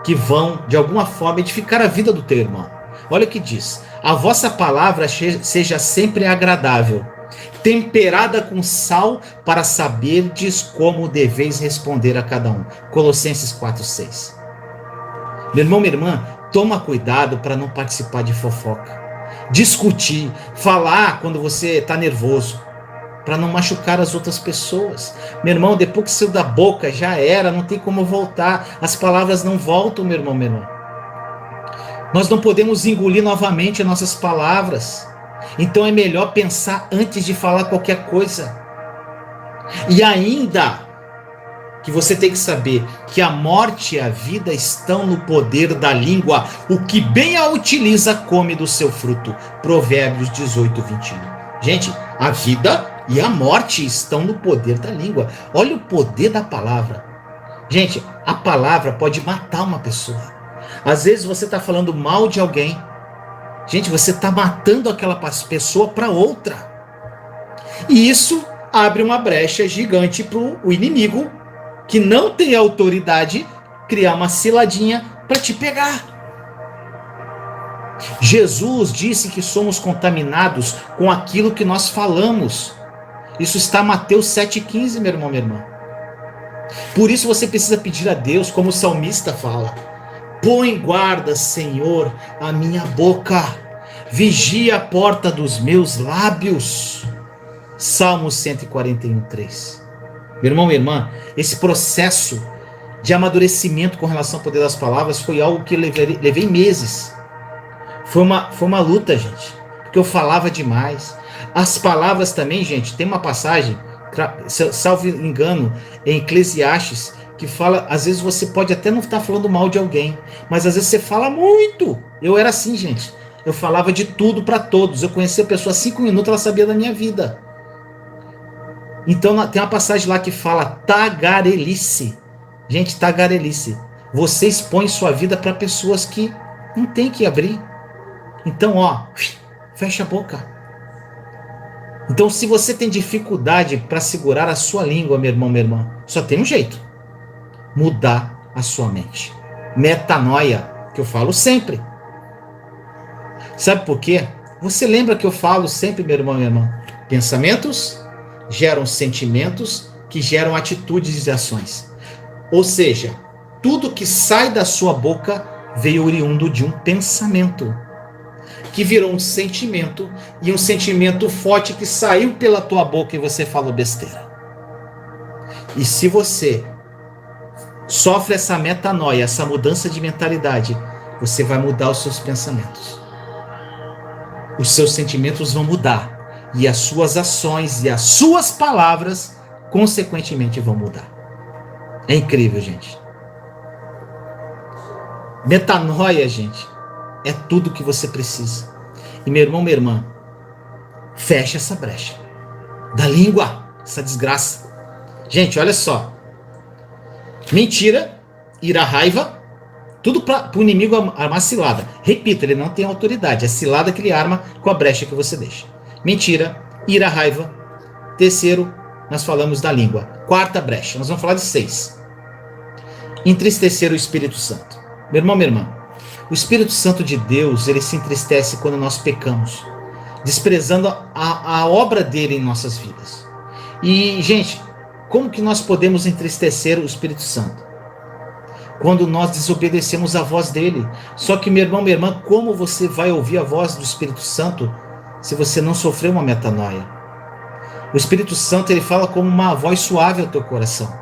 que vão, de alguma forma, edificar a vida do teu irmão. Olha o que diz. A vossa palavra seja sempre agradável, temperada com sal, para saberdes como deveis responder a cada um. Colossenses 4:6. Meu irmão, minha irmã, toma cuidado para não participar de fofoca, discutir, falar quando você está nervoso, para não machucar as outras pessoas. Meu irmão, depois que saiu da boca, já era, não tem como voltar. As palavras não voltam, meu irmão, minha irmã. Nós não podemos engolir novamente as nossas palavras. Então é melhor pensar antes de falar qualquer coisa. E ainda que você tem que saber que a morte e a vida estão no poder da língua. O que bem a utiliza come do seu fruto. Provérbios 18:21. Gente, a vida e a morte estão no poder da língua. Olha o poder da palavra. Gente, a palavra pode matar uma pessoa. Às vezes você está falando mal de alguém. Gente, você está matando aquela pessoa para outra. E isso abre uma brecha gigante para o inimigo, que não tem autoridade, criar uma ciladinha para te pegar. Jesus disse que somos contaminados com aquilo que nós falamos. Isso está em Mateus 7,15, meu irmão, minha irmã. Por isso você precisa pedir a Deus, como o salmista fala: põe guarda, Senhor, a minha boca, vigia a porta dos meus lábios. Salmo 141:3. Meu irmão, minha irmã, esse processo de amadurecimento com relação ao poder das palavras foi algo que eu levei meses. Foi uma luta, gente, porque eu falava demais. As palavras também, gente, tem uma passagem, salvo engano, em Eclesiastes, que fala, às vezes você pode até não estar falando mal de alguém, mas às vezes você fala muito. Eu era assim, gente. Eu falava de tudo para todos. Eu conhecia a pessoa 5 minutos, ela sabia da minha vida. Então tem uma passagem lá que fala tagarelice. Gente, tagarelice. Você expõe sua vida para pessoas que não tem que abrir. Então, fecha a boca. Então, se você tem dificuldade para segurar a sua língua, meu irmão, minha irmã, só tem um jeito: mudar a sua mente. Metanoia, que eu falo sempre. Sabe por quê? Você lembra que eu falo sempre, meu irmão, minha irmã? Pensamentos geram sentimentos, que geram atitudes e ações. Ou seja, tudo que sai da sua boca veio oriundo de um pensamento, que virou um sentimento, e um sentimento forte que saiu pela tua boca e você falou besteira. E se você sofre essa metanoia, essa mudança de mentalidade, você vai mudar os seus pensamentos. Os seus sentimentos vão mudar. E as suas ações e as suas palavras, consequentemente, vão mudar. É incrível, gente. Metanoia, gente, é tudo que você precisa. E meu irmão, minha irmã, fecha essa brecha da língua, essa desgraça. Gente, olha só. Mentira, ira, raiva, Tudo para o inimigo armar cilada. Repito, ele não tem autoridade. É cilada que ele arma com a brecha que você deixa. Mentira, ira, raiva. Terceiro, nós falamos da língua. Quarta brecha, nós vamos falar de 6. Entristecer o Espírito Santo. Meu irmão, minha irmã, o Espírito Santo de Deus, ele se entristece quando nós pecamos, desprezando a obra dele em nossas vidas. E, gente, como que nós podemos entristecer o Espírito Santo? Quando nós desobedecemos a voz dele. Só que, meu irmão, minha irmã, como você vai ouvir a voz do Espírito Santo se você não sofreu uma metanoia? O Espírito Santo, ele fala como uma voz suave ao teu coração.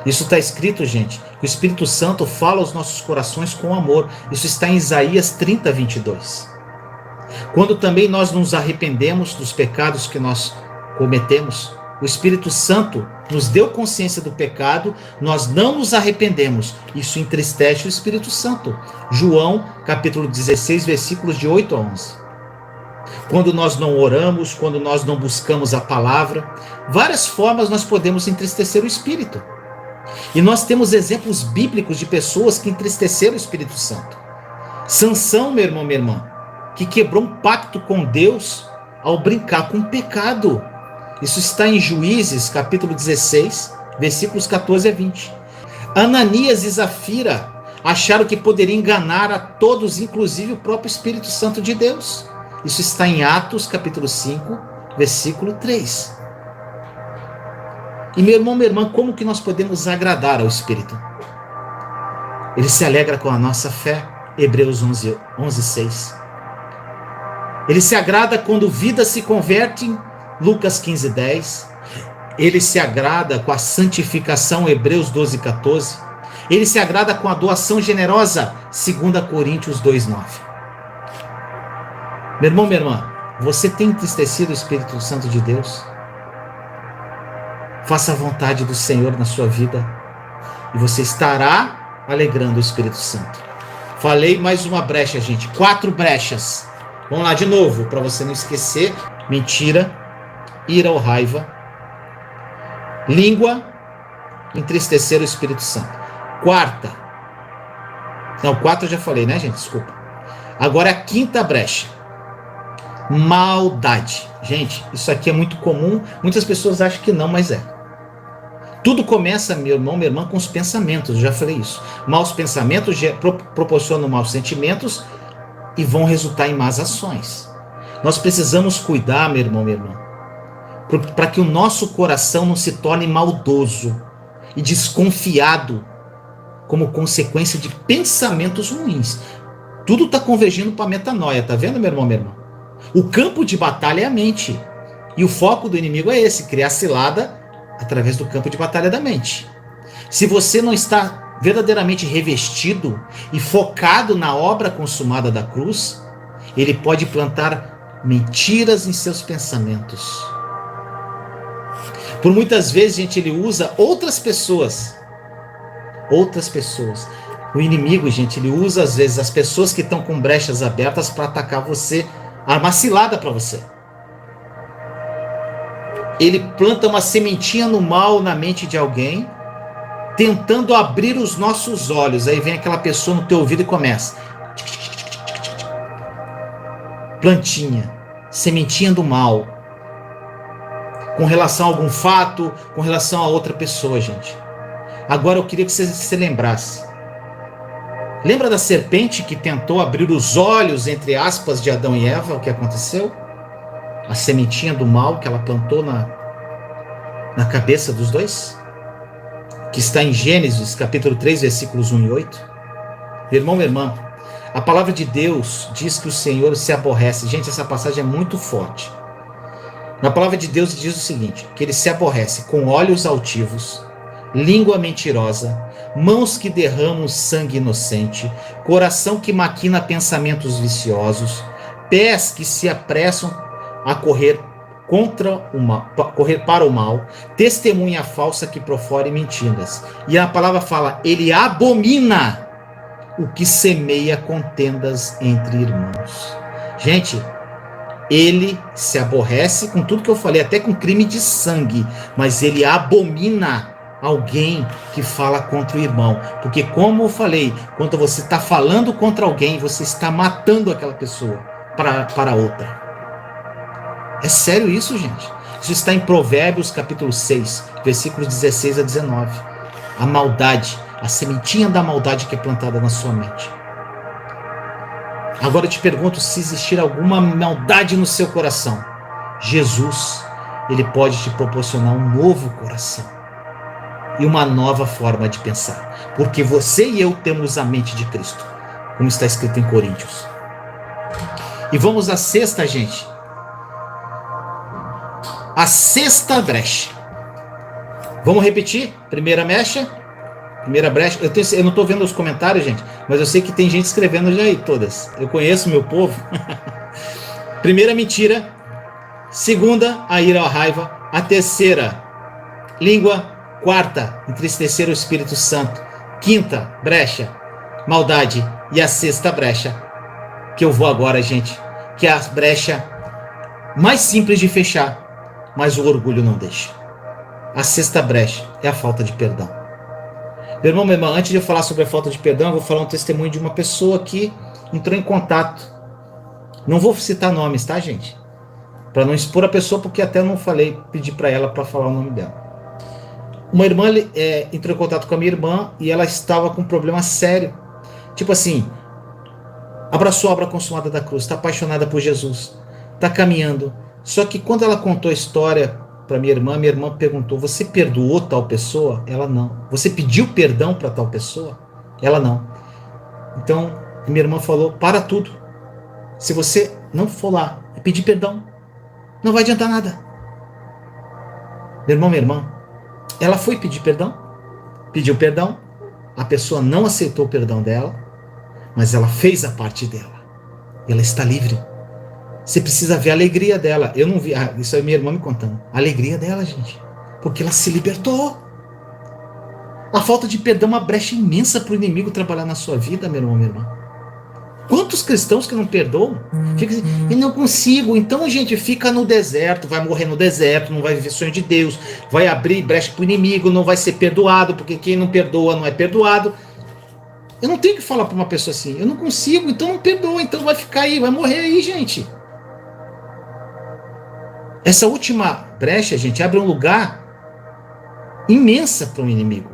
Isso está escrito, gente, que o Espírito Santo fala aos nossos corações com amor. Isso está em Isaías 30, 22. Quando também nós nos arrependemos dos pecados que nós cometemos, o Espírito Santo nos deu consciência do pecado, nós não nos arrependemos. Isso entristece o Espírito Santo. João, capítulo 16, versículos de 8 a 11. Quando nós não oramos, quando nós não buscamos a palavra, várias formas nós podemos entristecer o Espírito. E nós temos exemplos bíblicos de pessoas que entristeceram o Espírito Santo. Sansão, meu irmão, minha irmã, que quebrou um pacto com Deus ao brincar com o pecado. Isso está em Juízes, capítulo 16, versículos 14 a 20. Ananias e Zafira acharam que poderiam enganar a todos, inclusive o próprio Espírito Santo de Deus. Isso está em Atos, capítulo 5, versículo 3. E meu irmão, minha irmã, como que nós podemos agradar ao Espírito? Ele se alegra com a nossa fé, Hebreus 11, 6. Ele se agrada quando vidas se convertem, Lucas 15, 10. Ele se agrada com a santificação, Hebreus 12, 14. Ele se agrada com a doação generosa, 2 Coríntios 2, 9. Meu irmão, minha irmã, você tem entristecido o Espírito Santo de Deus? Faça a vontade do Senhor na sua vida e você estará alegrando o Espírito Santo. Falei mais uma brecha, gente. 4 brechas. Vamos lá de novo, para você não esquecer. Mentira, ira ou raiva, língua, entristecer o Espírito Santo. 4 eu já falei, né, gente? Desculpa. Agora é a 5ª brecha. Maldade. Gente, isso aqui é muito comum. Muitas pessoas acham que não, mas é. Tudo começa, meu irmão, minha irmã, com os pensamentos. Eu já falei isso. Maus pensamentos proporcionam maus sentimentos e vão resultar em más ações. Nós precisamos cuidar, meu irmão, minha irmã, para que o nosso coração não se torne maldoso e desconfiado como consequência de pensamentos ruins. Tudo está convergindo para a metanoia, tá vendo, meu irmão, minha irmã? O campo de batalha é a mente. E o foco do inimigo é esse, criar cilada através do campo de batalha da mente. Se você não está verdadeiramente revestido e focado na obra consumada da cruz, ele pode plantar mentiras em seus pensamentos. Por muitas vezes, gente, ele usa outras pessoas. O inimigo, gente, ele usa às vezes as pessoas que estão com brechas abertas para atacar você, armar cilada para você. Ele planta uma sementinha no mal na mente de alguém, tentando abrir os nossos olhos. Aí vem aquela pessoa no teu ouvido e começa. Plantinha, sementinha do mal. Com relação a algum fato, com relação a outra pessoa, gente. Agora eu queria que você se lembrasse. Lembra da serpente que tentou abrir os olhos, entre aspas, de Adão e Eva? O que aconteceu? A sementinha do mal que ela plantou na cabeça dos dois? Que está em Gênesis, capítulo 3, versículos 1 e 8. Meu irmão, minha irmã, a palavra de Deus diz que o Senhor se aborrece. Gente, essa passagem é muito forte. Na palavra de Deus diz o seguinte, que ele se aborrece com olhos altivos, língua mentirosa, mãos que derramam sangue inocente, coração que maquina pensamentos viciosos, pés que se apressam a correr para o mal, testemunha falsa que profere mentiras. E a palavra fala, ele abomina o que semeia contendas entre irmãos. Gente, ele se aborrece com tudo que eu falei, até com crime de sangue, mas ele abomina alguém que fala contra o irmão. Porque, como eu falei, quando você está falando contra alguém, você está matando aquela pessoa para outra. É sério isso, gente? Isso está em Provérbios capítulo 6, versículos 16 a 19. A maldade, a sementinha da maldade que é plantada na sua mente. Agora eu te pergunto, se existir alguma maldade no seu coração, Jesus, ele pode te proporcionar um novo coração e uma nova forma de pensar, porque você e eu temos a mente de Cristo, como está escrito em Coríntios. E vamos à sexta, gente. A sexta brecha. Vamos repetir? Primeira brecha. Eu não estou vendo os comentários, gente, mas eu sei que tem gente escrevendo já aí todas. Eu conheço meu povo. Primeira, mentira. Segunda, a ira ou a raiva. A terceira, língua. Quarta, entristecer o Espírito Santo. Quinta, brecha, maldade. E a sexta brecha, que eu vou agora, gente, que é a brecha mais simples de fechar, mas o orgulho não deixa. A sexta brecha é a falta de perdão. Meu irmão, minha irmã, antes de eu falar sobre a falta de perdão, eu vou falar um testemunho de uma pessoa que entrou em contato. Não vou citar nomes, tá, gente? Para não expor a pessoa, porque até não falei, pedi para ela para falar o nome dela. Uma irmã entrou em contato com a minha irmã e ela estava com um problema sério. Tipo assim, abraçou a obra consumada da cruz, está apaixonada por Jesus, está caminhando. Só que quando ela contou a história para minha irmã perguntou: você perdoou tal pessoa? Ela não. Você pediu perdão para tal pessoa? Ela não. Então, minha irmã falou: para tudo. Se você não for lá e pedir perdão, não vai adiantar nada. Meu irmão, minha irmã, ela foi pedir perdão, pediu perdão, a pessoa não aceitou o perdão dela, mas ela fez a parte dela. Ela está livre. Você precisa ver a alegria dela. Eu não vi, isso é minha irmã me contando. A alegria dela, gente. Porque ela se libertou. A falta de perdão é uma brecha imensa para o inimigo trabalhar na sua vida, meu irmão, minha irmã. Quantos cristãos que não perdoam? Fica assim, eu não consigo. Então, gente, fica no deserto, vai morrer no deserto, não vai viver sonho de Deus, vai abrir brecha para o inimigo, não vai ser perdoado, porque quem não perdoa não é perdoado. Eu não tenho que falar para uma pessoa assim, eu não consigo, então não perdoa, então vai ficar aí, vai morrer aí, gente. Essa última brecha, gente, abre um lugar imensa para um inimigo.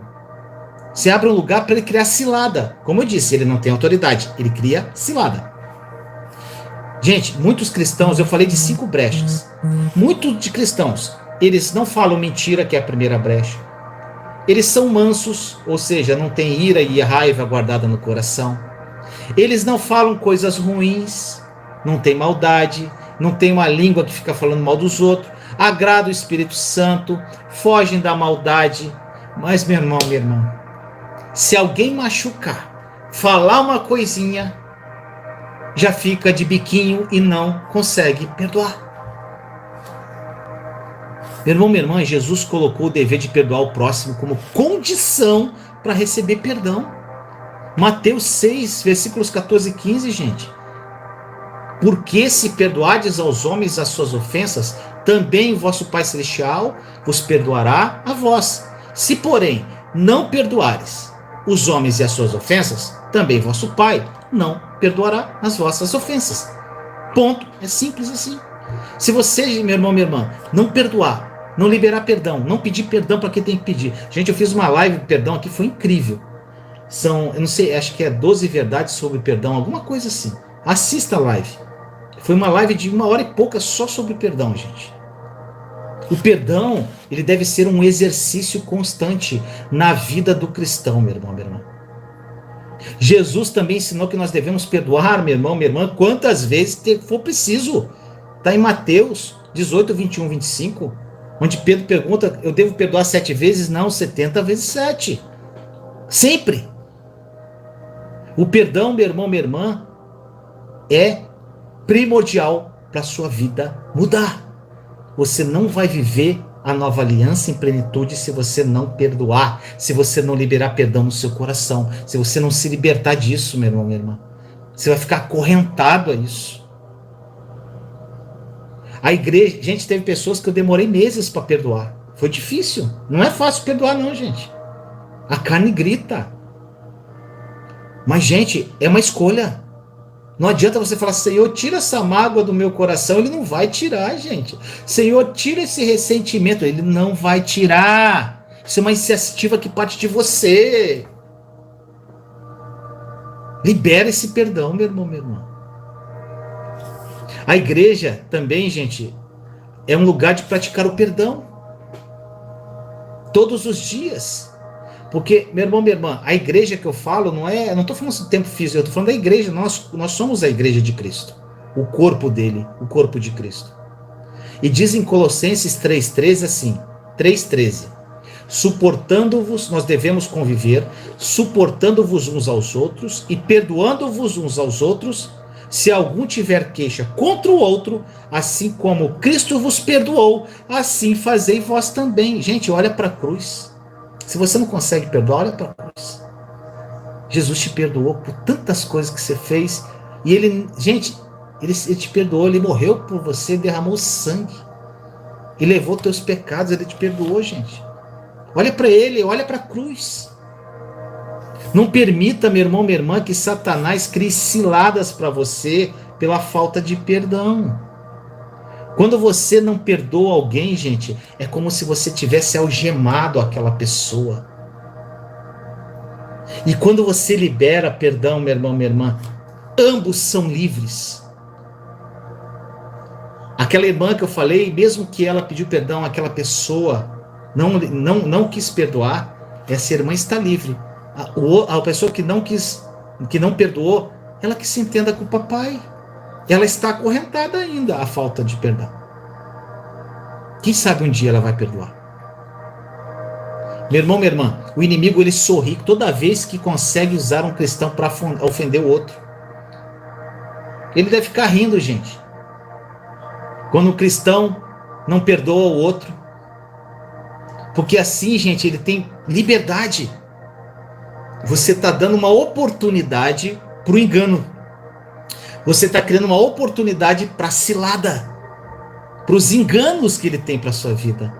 Você abre um lugar para ele criar cilada. Como eu disse, ele não tem autoridade, ele cria cilada. Gente, muitos cristãos, eu falei de 5 brechas. Muitos de cristãos, eles não falam mentira, que é a primeira brecha. Eles são mansos, ou seja, não tem ira e raiva guardada no coração. Eles não falam coisas ruins, não tem maldade, não tem uma língua que fica falando mal dos outros, agrada o Espírito Santo, fogem da maldade. Mas, meu irmão, minha irmã, se alguém machucar, falar uma coisinha, já fica de biquinho e não consegue perdoar. Meu irmão, minha irmã, Jesus colocou o dever de perdoar o próximo como condição para receber perdão. Mateus 6, versículos 14 e 15, gente. Porque se perdoardes aos homens as suas ofensas, também o vosso Pai Celestial vos perdoará a vós. Se, porém, não perdoares os homens e as suas ofensas, também vosso Pai não perdoará as vossas ofensas. Ponto. É simples assim. Se você, meu irmão, minha irmã, não perdoar, não liberar perdão, não pedir perdão para quem tem que pedir. Gente, eu fiz uma live de perdão aqui, foi incrível. Eu não sei, acho que é 12 verdades sobre perdão, alguma coisa assim. Assista a live. Foi uma live de 1 hora e pouca só sobre perdão, gente. O perdão, ele deve ser um exercício constante na vida do cristão, meu irmão, minha irmã. Jesus também ensinou que nós devemos perdoar, meu irmão, minha irmã, quantas vezes for preciso. Está em Mateus 18, 21, 25, onde Pedro pergunta: eu devo perdoar 7 vezes? Não, 70 vezes 7. Sempre. O perdão, meu irmão, minha irmã, é primordial para a sua vida mudar. Você não vai viver a nova aliança em plenitude se você não perdoar, se você não liberar perdão no seu coração, se você não se libertar disso, meu irmão, minha irmã. Você vai ficar acorrentado a isso. A igreja, gente, teve pessoas que eu demorei meses para perdoar. Foi difícil. Não é fácil perdoar, não, gente. A carne grita. Mas, gente, é uma escolha. Não adianta você falar, Senhor, tira essa mágoa do meu coração. Ele não vai tirar, gente. Senhor, tira esse ressentimento. Ele não vai tirar. Isso é uma iniciativa que parte de você. Libera esse perdão, meu irmão, minha irmã. A igreja também, gente, é um lugar de praticar o perdão. Todos os dias. Porque, meu irmão, minha irmã, a igreja que eu falo não estou falando do tempo físico, eu estou falando da igreja, nós somos a igreja de Cristo, o corpo dele, o corpo de Cristo. E diz em Colossenses 3,13 assim, 3,13, suportando-vos, nós devemos conviver, suportando-vos uns aos outros e perdoando-vos uns aos outros, se algum tiver queixa contra o outro, assim como Cristo vos perdoou, assim fazei vós também. Gente, olha para a cruz. Se você não consegue perdoar, olha para a cruz. Jesus te perdoou por tantas coisas que você fez. E ele, gente, ele te perdoou, ele morreu por você, derramou sangue. E levou teus pecados, ele te perdoou, gente. Olha para ele, olha para a cruz. Não permita, meu irmão, minha irmã, que Satanás crie ciladas para você pela falta de perdão. Quando você não perdoa alguém, gente, é como se você tivesse algemado aquela pessoa. E quando você libera perdão, meu irmão, minha irmã, ambos são livres. Aquela irmã que eu falei, mesmo que ela pediu perdão àquela pessoa, não quis perdoar, essa irmã está livre. A pessoa que não perdoou, ela que se entenda com o papai. Ela está acorrentada ainda à falta de perdão. Quem sabe um dia ela vai perdoar. Meu irmão, minha irmã, o inimigo ele sorri toda vez que consegue usar um cristão para ofender o outro. Ele deve ficar rindo, gente. Quando um cristão não perdoa o outro. Porque assim, gente, ele tem liberdade. Você está dando uma oportunidade para o engano. Você está criando uma oportunidade para a cilada, para os enganos que ele tem para a sua vida.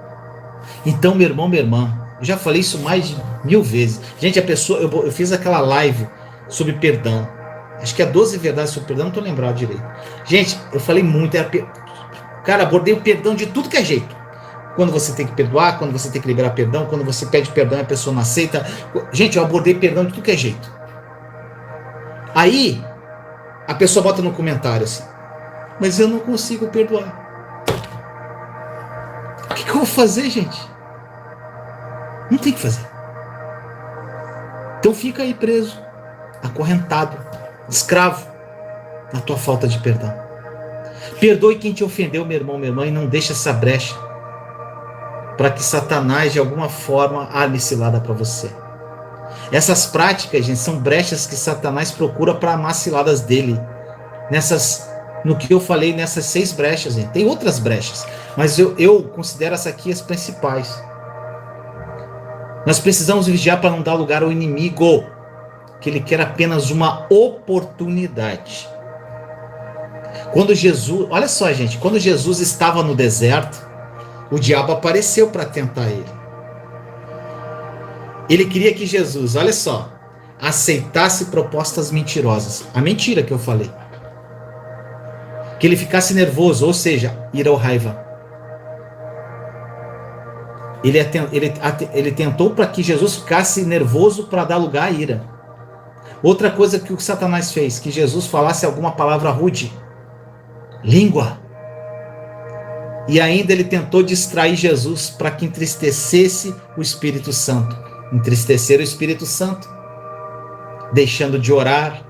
Então, meu irmão, minha irmã, eu já falei isso mais de 1000 vezes. Gente, eu fiz aquela live sobre perdão. Acho que é 12 verdades sobre perdão, não estou lembrado direito. Gente, eu falei muito. Cara, abordei o perdão de tudo que é jeito. Quando você tem que perdoar, quando você tem que liberar perdão, quando você pede perdão e a pessoa não aceita. Gente, eu abordei perdão de tudo que é jeito. Aí, a pessoa bota no comentário assim, mas eu não consigo perdoar. O que eu vou fazer, gente? Não tem o que fazer. Então fica aí preso, acorrentado, escravo na tua falta de perdão. Perdoe quem te ofendeu, meu irmão, minha irmã, e não deixe essa brecha para que Satanás, de alguma forma, arme cilada para você. Essas práticas, gente, são brechas que Satanás procura para armar ciladas dele. No que eu falei, nessas 6 brechas, gente. Tem outras brechas, mas eu considero essa aqui as principais. Nós precisamos vigiar para não dar lugar ao inimigo, que ele quer apenas uma oportunidade. Quando Jesus, olha só, gente, quando Jesus estava no deserto, o diabo apareceu para tentar ele. Ele queria que Jesus, olha só, aceitasse propostas mentirosas. A mentira que eu falei. Que ele ficasse nervoso, ou seja, ira ou raiva. Ele tentou para que Jesus ficasse nervoso para dar lugar à ira. Outra coisa que o Satanás fez, que Jesus falasse alguma palavra rude. Língua. E ainda ele tentou distrair Jesus para que entristecesse o Espírito Santo. Entristecer o Espírito Santo. Deixando de orar.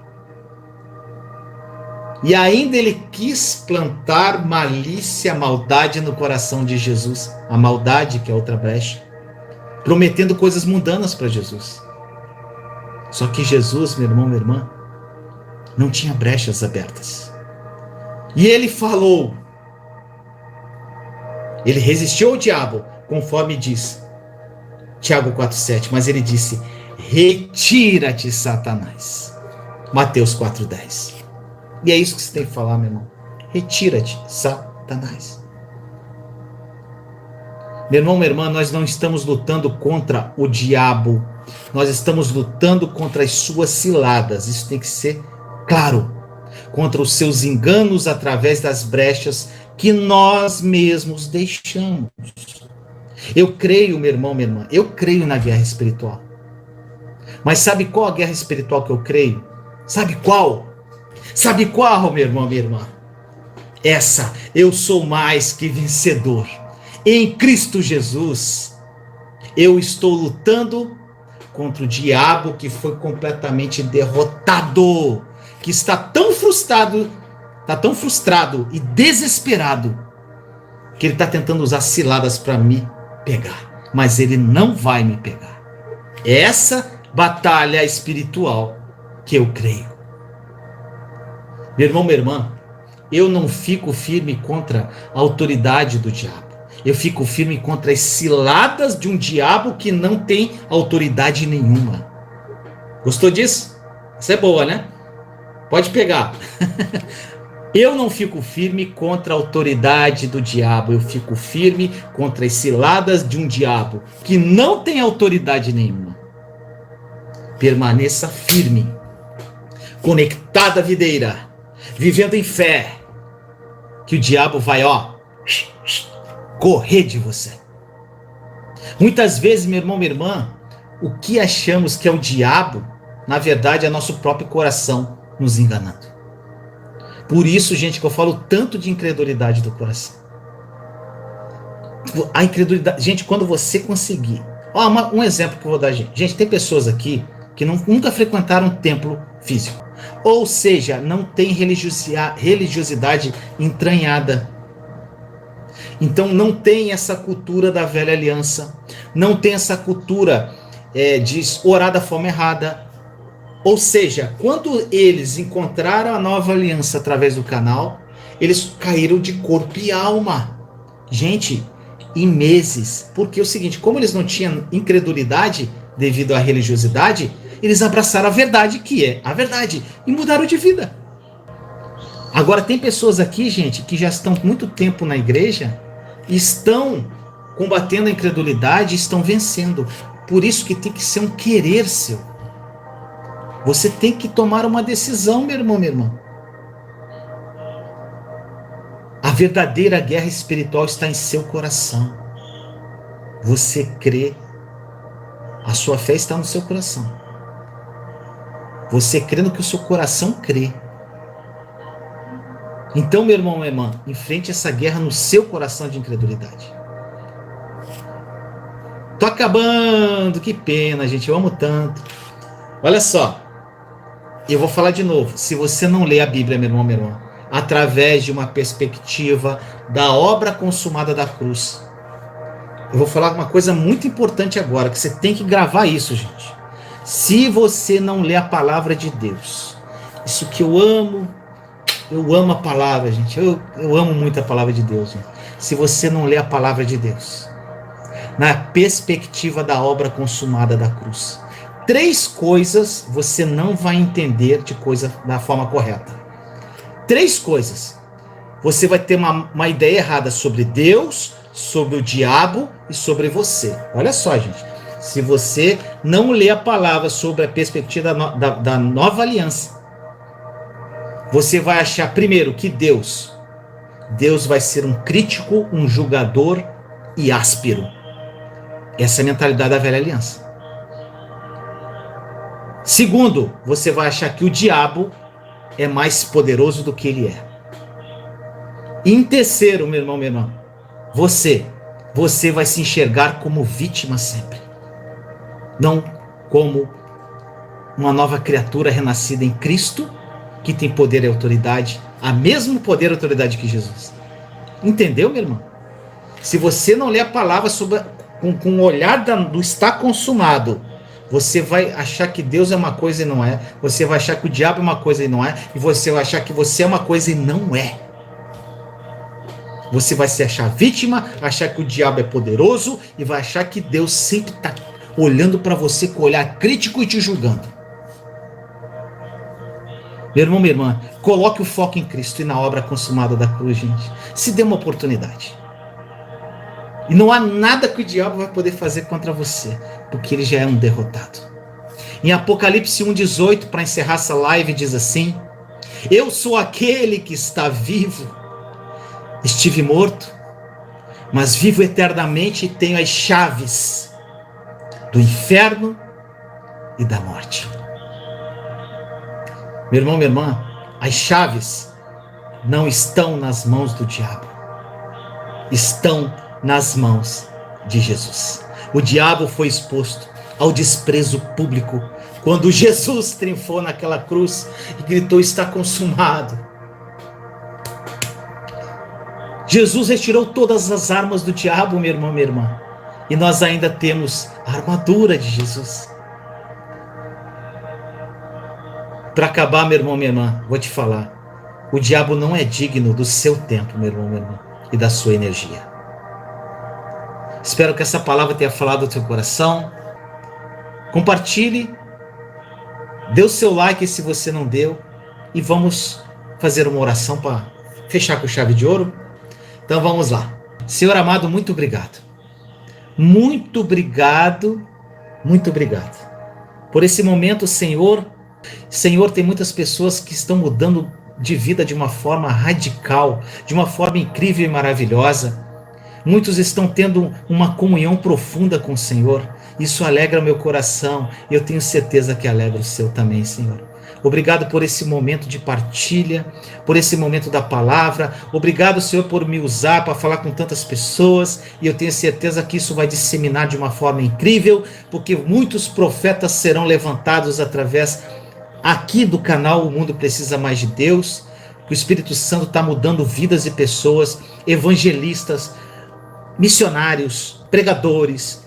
E ainda ele quis plantar malícia, maldade no coração de Jesus. A maldade, que é outra brecha. Prometendo coisas mundanas para Jesus. Só que Jesus, meu irmão, minha irmã, não tinha brechas abertas. E ele falou. Ele resistiu ao diabo, conforme diz Tiago 4,7. Mas ele disse, retira-te, Satanás. Mateus 4,10. E é isso que você tem que falar, meu irmão. Retira-te, Satanás. Meu irmão, minha irmã, nós não estamos lutando contra o diabo. Nós estamos lutando contra as suas ciladas. Isso tem que ser claro. Contra os seus enganos através das brechas que nós mesmos deixamos. Eu creio, meu irmão, minha irmã, eu creio na guerra espiritual. Mas sabe qual a guerra espiritual que eu creio? Sabe qual? Sabe qual, meu irmão, minha irmã? Essa, eu sou mais que vencedor. Em Cristo Jesus, eu estou lutando contra o diabo que foi completamente derrotado, que está tão frustrado e desesperado, que ele está tentando usar ciladas para me pegar, mas ele não vai me pegar. Essa batalha espiritual que eu creio. Meu irmão, minha irmã, eu não fico firme contra a autoridade do diabo. Eu fico firme contra as ciladas de um diabo que não tem autoridade nenhuma. Gostou disso? Essa é boa, né? Pode pegar. Eu não fico firme contra a autoridade do diabo. Eu fico firme contra as ciladas de um diabo que não tem autoridade nenhuma. Permaneça firme, conectado à videira, vivendo em fé, que o diabo vai, correr de você. Muitas vezes, meu irmão, minha irmã, o que achamos que é o diabo, na verdade é nosso próprio coração nos enganando. Por isso, gente, que eu falo tanto de incredulidade do coração. A incredulidade, gente, quando você conseguir, um exemplo que eu vou dar, gente, tem pessoas aqui que nunca frequentaram um templo físico, ou seja, não tem religiosidade entranhada. Então não tem essa cultura da velha aliança, não tem essa cultura de orar da forma errada. Ou seja, quando eles encontraram a nova aliança através do canal, eles caíram de corpo e alma. Gente, em meses. Porque é o seguinte, como eles não tinham incredulidade devido à religiosidade, eles abraçaram a verdade, que é a verdade, e mudaram de vida. Agora tem pessoas aqui, gente, que já estão muito tempo na igreja, estão combatendo a incredulidade, estão vencendo. Por isso que tem que ser um querer seu. Você tem que tomar uma decisão, meu irmão, minha irmã. A verdadeira guerra espiritual está em seu coração. Você crê. A sua fé está no seu coração. Você crê no que o seu coração crê. Então, meu irmão, minha irmã, enfrente essa guerra no seu coração de incredulidade. Tô acabando, que pena, gente, eu amo tanto. Olha só, eu vou falar de novo. Se você não lê a Bíblia, meu irmão, minha irmã, através de uma perspectiva da obra consumada da cruz, eu vou falar uma coisa muito importante agora, que você tem que gravar isso, gente. Se você não lê a palavra de Deus, isso que eu amo a palavra, gente. Eu amo muito a palavra de Deus, gente. Se você não lê a palavra de Deus, na perspectiva da obra consumada da cruz, 3 coisas você não vai entender de coisa da forma correta. 3 coisas. Você vai ter uma ideia errada sobre Deus, sobre o diabo e sobre você. Olha só, gente. Se você não lê a palavra sobre a perspectiva da nova aliança, você vai achar, primeiro, que Deus vai ser um crítico, um julgador e áspero. Essa é a mentalidade da velha aliança. Segundo, você vai achar que o diabo é mais poderoso do que ele é. E em terceiro, meu irmão, minha irmã, você vai se enxergar como vítima sempre. Não como uma nova criatura renascida em Cristo, que tem poder e autoridade, a mesmo poder e autoridade que Jesus. Entendeu, meu irmão? Se você não ler a palavra com o olhar do está consumado, você vai achar que Deus é uma coisa e não é. Você vai achar que o diabo é uma coisa e não é. E você vai achar que você é uma coisa e não é. Você vai se achar vítima, achar que o diabo é poderoso e vai achar que Deus sempre está olhando para você com olhar crítico e te julgando. Meu irmão, minha irmã, coloque o foco em Cristo e na obra consumada da cruz, gente. Se dê uma oportunidade. E não há nada que o diabo vai poder fazer contra você, porque ele já é um derrotado. Em Apocalipse 1,18, para encerrar essa live, diz assim: eu sou aquele que está vivo. Estive morto, mas vivo eternamente e tenho as chaves do inferno e da morte. Meu irmão, minha irmã, as chaves não estão nas mãos do diabo. Estão nas mãos de Jesus. O diabo foi exposto ao desprezo público quando Jesus triunfou naquela cruz e gritou: está consumado. Jesus retirou todas as armas do diabo, meu irmão, minha irmã. E nós ainda temos a armadura de Jesus. Para acabar, meu irmão, minha irmã, vou te falar. O diabo não é digno do seu tempo, meu irmão, minha irmã, e da sua energia. Espero que essa palavra tenha falado ao teu coração. Compartilhe. Dê o seu like se você não deu. E vamos fazer uma oração para fechar com chave de ouro. Então vamos lá. Senhor amado, muito obrigado. Muito obrigado. Muito obrigado. Por esse momento, Senhor. Senhor, tem muitas pessoas que estão mudando de vida de uma forma radical, de uma forma incrível e maravilhosa. Muitos estão tendo uma comunhão profunda com o Senhor. Isso alegra meu coração e eu tenho certeza que alegra o seu também, Senhor. Obrigado por esse momento de partilha, por esse momento da palavra. Obrigado, Senhor, por me usar para falar com tantas pessoas. E eu tenho certeza que isso vai disseminar de uma forma incrível, porque muitos profetas serão levantados através aqui do canal O Mundo Precisa Mais de Deus. Que o Espírito Santo está mudando vidas de pessoas, evangelistas, missionários, pregadores,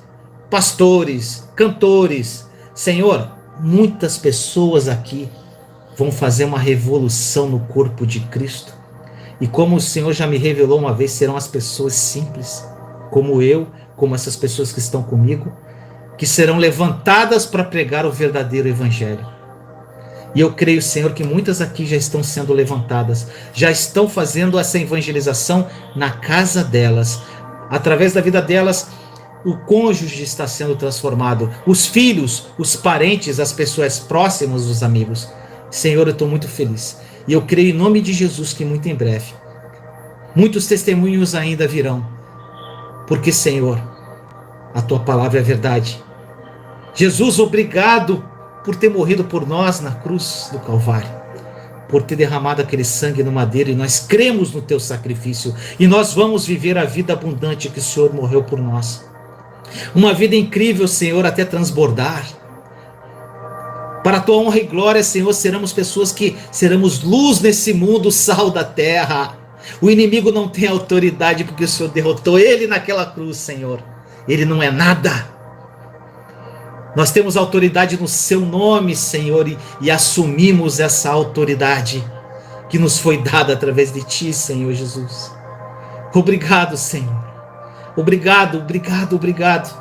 pastores, cantores. Senhor, muitas pessoas aqui vão fazer uma revolução no corpo de Cristo. E como o Senhor já me revelou uma vez, serão as pessoas simples, como eu, como essas pessoas que estão comigo, que serão levantadas para pregar o verdadeiro evangelho. E eu creio, Senhor, que muitas aqui já estão sendo levantadas, já estão fazendo essa evangelização na casa delas. Através da vida delas, o cônjuge está sendo transformado, os filhos, os parentes, as pessoas próximas, os amigos. Senhor, eu estou muito feliz. E eu creio em nome de Jesus que muito em breve, muitos testemunhos ainda virão. Porque, Senhor, a Tua palavra é verdade. Jesus, obrigado por ter morrido por nós na cruz do Calvário, por ter derramado aquele sangue no madeiro, e nós cremos no Teu sacrifício, e nós vamos viver a vida abundante que o Senhor morreu por nós. Uma vida incrível, Senhor, até transbordar. Para a Tua honra e glória, Senhor, seremos pessoas que seremos luz nesse mundo, sal da terra. O inimigo não tem autoridade porque o Senhor derrotou ele naquela cruz, Senhor. Ele não é nada. Nós temos autoridade no Seu nome, Senhor, e assumimos essa autoridade que nos foi dada através de Ti, Senhor Jesus. Obrigado, Senhor. Obrigado, obrigado, obrigado.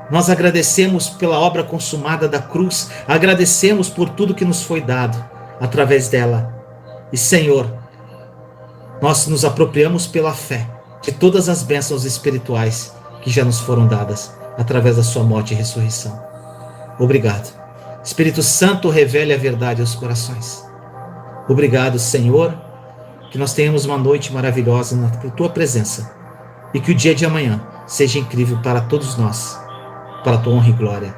Nós agradecemos pela obra consumada da cruz, agradecemos por tudo que nos foi dado através dela. E, Senhor, nós nos apropriamos pela fé de todas as bênçãos espirituais que já nos foram dadas através da Sua morte e ressurreição. Obrigado. Espírito Santo, revele a verdade aos corações. Obrigado, Senhor, que nós tenhamos uma noite maravilhosa na Tua presença e que o dia de amanhã seja incrível para todos nós, para a Tua honra e glória.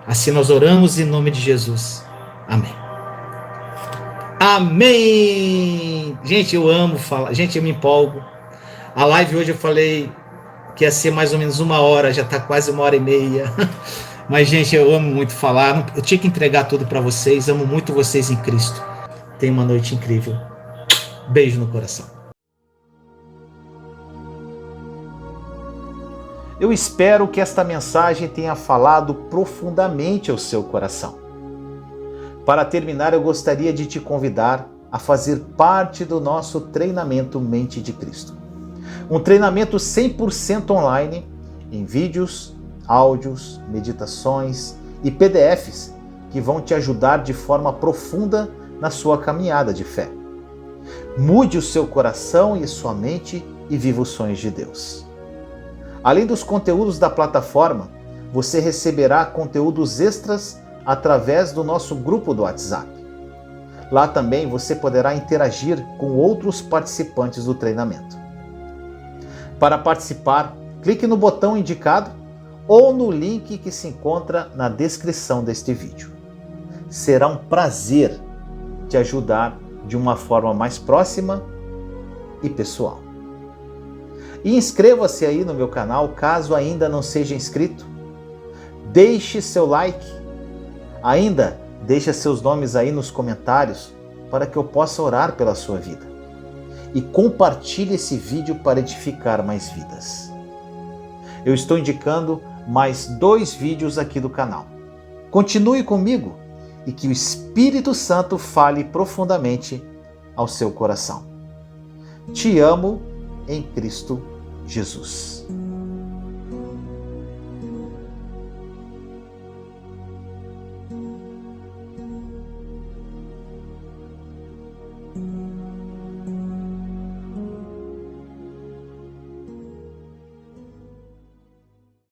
Assim nós oramos em nome de Jesus. Amém. Amém! Gente, eu amo falar. Gente, eu me empolgo. A live hoje eu falei que ia ser mais ou menos 1 hora, já está quase 1h30. Mas, gente, eu amo muito falar. Eu tinha que entregar tudo para vocês. Amo muito vocês em Cristo. Tenha uma noite incrível. Beijo no coração. Eu espero que esta mensagem tenha falado profundamente ao seu coração. Para terminar, eu gostaria de te convidar a fazer parte do nosso treinamento Mente de Cristo. Um treinamento 100% online, em vídeos, áudios, meditações e PDFs que vão te ajudar de forma profunda na sua caminhada de fé. Mude o seu coração e sua mente e viva os sonhos de Deus. Além dos conteúdos da plataforma, você receberá conteúdos extras através do nosso grupo do WhatsApp. Lá também você poderá interagir com outros participantes do treinamento. Para participar, clique no botão indicado ou no link que se encontra na descrição deste vídeo. Será um prazer te ajudar de uma forma mais próxima e pessoal. E inscreva-se aí no meu canal caso ainda não seja inscrito. Deixe seu like. Ainda deixe seus nomes aí nos comentários para que eu possa orar pela sua vida. E compartilhe esse vídeo para edificar mais vidas. Eu estou indicando mais 2 vídeos aqui do canal. Continue comigo e que o Espírito Santo fale profundamente ao seu coração. Te amo em Cristo Jesus.